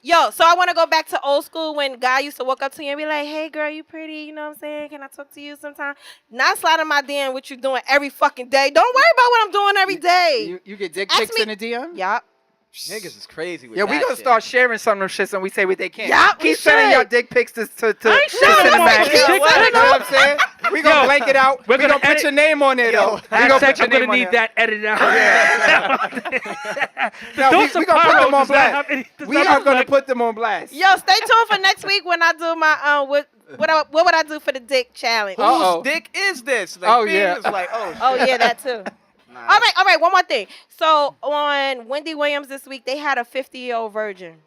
Yo, so I want to go back to old school when guy used to walk up to you and be like, hey, girl, you pretty. You know what I'm saying? Can I talk to you sometime? Not sliding my DM what you doing every fucking day. Don't worry about what I'm doing every day. You get dick Ask pics me- in the DM? Yup. Niggas is crazy with Yeah, that we gonna shit. start sharing some of them shits and we say what they can. Yeah, we Keep sending should. your dick pics to I ain't to sharing the my match. dick You know pics. what I'm saying? We gonna Yo, blank it out. we're We gonna gonna put edit- your name on there though. We gonna Hashtag, put your I'm gonna name on need there. that edited out. No, Dose we of gonna put Pyro them on does not have blast. any- does We not are gonna reflect- put them on blast. Yo, stay tuned for next week when I do my what would I do for the dick challenge? Uh-oh. Whose dick is this? Like, Oh, Bing yeah. is like, oh, Oh shit. yeah, that too. Nah. All right. One more thing. So on Wendy Williams this week, they had a 50-year-old virgin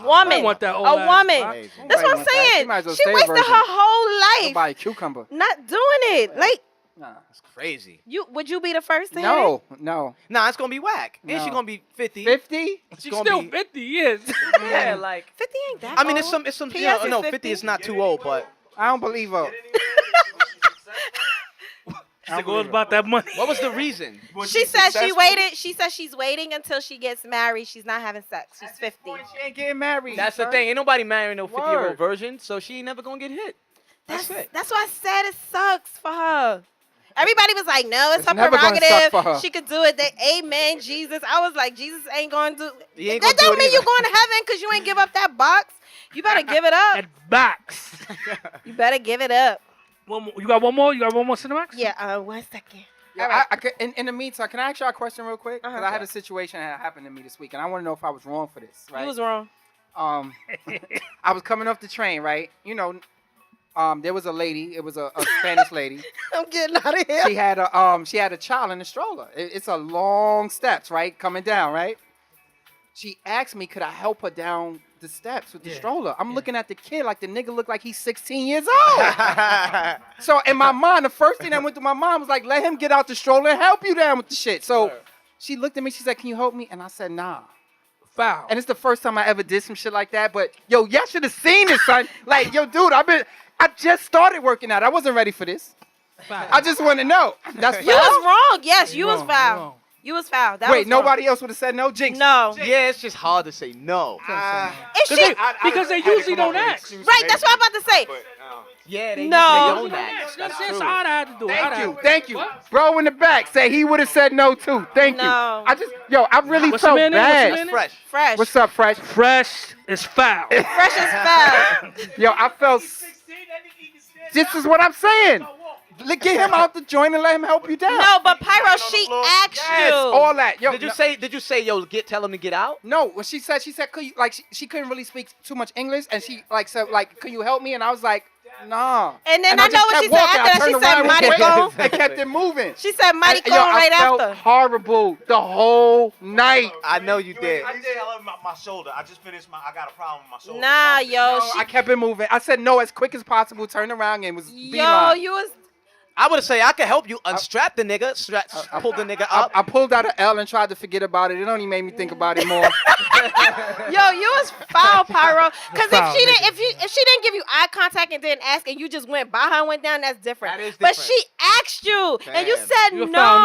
woman. I want that old a ass woman. box. Amazing. That's what I'm Nobody wants that. saying. She might as well She stay a wasted virgin. her whole life Buy a cucumber. not doing it. Like, Nah. That's crazy. would you be the first to hear it? No. Nah, it's gonna be whack. And she No. gonna be 50. 50? It's She's gonna still be, 50 years. yeah, like. 50 ain't that I mean, old. it's some. PS You know, is no, 50. 50 is not too old, but I don't believe her. She goes about that money. what was the reason? She said she waited. She said she's waiting until she gets married. She's not having sex. She's 50. She ain't getting married. That's the son. thing. Ain't nobody marrying no 50-year-old Word. virgin, so she ain't never gonna get hit. That's it. That's why I said it sucks for her. Everybody was like, no, it's It's her never gonna suck prerogative. for her. She could do it. Amen, Jesus. I was like, Jesus ain't going to do He ain't that. gonna do Don't it mean either. you're going to heaven because you ain't give up that box. You better give it up. That box. You better give it up. One more. You got one more? You got one more, Cinemax? Yeah, 1 second. Yeah, All right. I could, in the meantime, can I ask y'all a question real quick? 'Cause Uh-huh. I had a situation that happened to me this week, and I want to know if I was wrong for this. Right? You was wrong. I was coming off the train, right? You know, there was a lady. It was a Spanish lady. I'm getting out of here. She had a child in a stroller. It's a long steps, right? Coming down, right? She asked me, could I help her down the steps with the Yeah. stroller? I'm Yeah. looking at the kid like the nigga looked like he's 16 years old. So in my mind, the first thing that went through my mind was like, let him get out the stroller and help you down with the shit. So she looked at me, she said, can you help me? And I said, nah. Foul. And it's the first time I ever did some shit like that. But yo, y'all should have seen this, son. Like, yo, dude, I just started working out. I wasn't ready for this. Foul. I just want to know. That's You was wrong. Yes, you was wrong, foul. wrong. You was foul. That Wait, was wrong. nobody else would have said no? Jinx. No. Yeah, it's just hard to say no. If she, Because they usually don't ask. right, that's what I'm about to say. Yeah, they No. usually don't ask. That's That's just true. all I had to do. Thank you. Bro in the back said he would have said no too. Thank you. No. I really What's felt your man name? What's your bad. man name? Fresh. Fresh. What's up, Fresh? Fresh is foul. Fresh is foul. Yo, I felt. This is what I'm saying. Get him out the joint and let him help you down. No, but Pyro, she asked Yes, you. all that. Yo, Did you say yo tell him to get out? No, what she said, could you, like, she couldn't really speak too much English, and she like said, like, can you help me? And I was like, nah. And then I know just what she kept said walking. after that. I She turned said, around "Mighty and go." I kept it moving. She said, mighty And, yo, gone right I felt after. horrible the whole night. I know you did. I did tell him my shoulder. I just finished I got a problem with my shoulder. Nah, yo. No, I kept it moving. I said no as quick as possible. Turned around and was Yo, beeline. you was. I would say I could help you unstrap the nigga, pull the nigga up. I pulled out an L and tried to forget about it. It only made me think about it more. Yo, you was foul, Pyro. Because Foul, if she didn't give you eye contact and didn't ask, and you just went by her and went down, that's different. That is But different. she asked you, and you Damn. said You a no. foul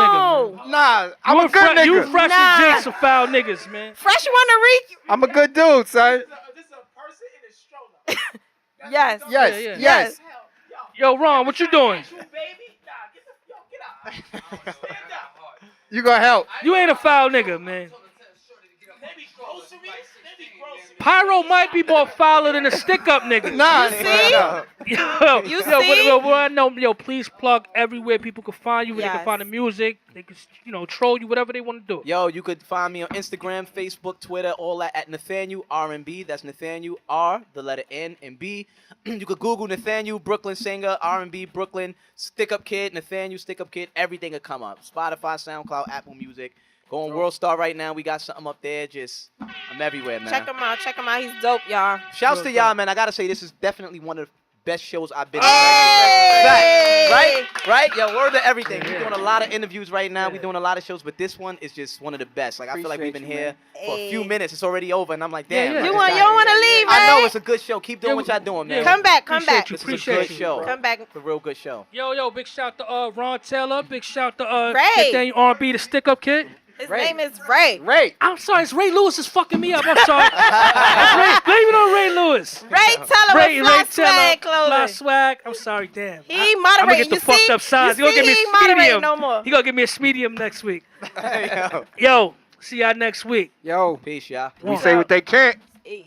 nigga, Nah, I'm You a and good nigga. You Fresh Nah. and Jinx are foul niggas, man. Fresh wanna reek? I'm a good dude, son. Yes. Yes, yeah. yes. Yo, Ron, what you doing? You gonna help? You ain't a foul nigga, man. Pyro might be more fouler than a stick-up nigga. Nah, You see? nah. Yo, You yo, see? what I know, yo, please plug everywhere people can find you, where they can Yes. find the music, they can, troll you, whatever they want to do. Yo, you could find me on Instagram, Facebook, Twitter, all that at Nathaniel R&B. That's Nathaniel R, the letter N and B. You could Google Nathaniel Brooklyn singer, R&B Brooklyn, Stick Up Kid, Nathaniel Stick Up Kid. Everything will come up. Spotify, SoundCloud, Apple Music. Go on World Star right now. We got something up there. I'm everywhere, man. Check him out. Check him out. He's dope, y'all. Shouts to y'all, man. I gotta say, this is definitely one of the best shows I've been Hey! Fact. Right? Yo, word to everything. We're doing a lot of interviews right now. We're doing a lot of shows, but this one is just one of the best. Like, I feel like we've been here for a few minutes. It's already over, and I'm like, damn. Yeah, yeah. like, You this don't guy- want to leave, I know right? it's a good show. Keep doing what y'all doing, man. Come back, come back. You, This is a appreciate good you. show. Come back. It's a real good show. Yo, big shout to Ron Taylor. Big shout to Ray. Nathaniel R&B, the stick-up kid. His name is Ray. Ray. I'm sorry, it's Ray Lewis is fucking me up. I'm sorry. Blame it on Ray Lewis. Ray Teller with Fly Swag Fly clothing. Swag. I'm sorry, damn. He I'm moderating. gonna get the You fucked see? up size. You He gonna give see, me he a moderating medium. no more. He gonna give me a medium next week. Yo. Yo, see y'all next week. Yo, Peace, y'all. We say what they can't. Hey.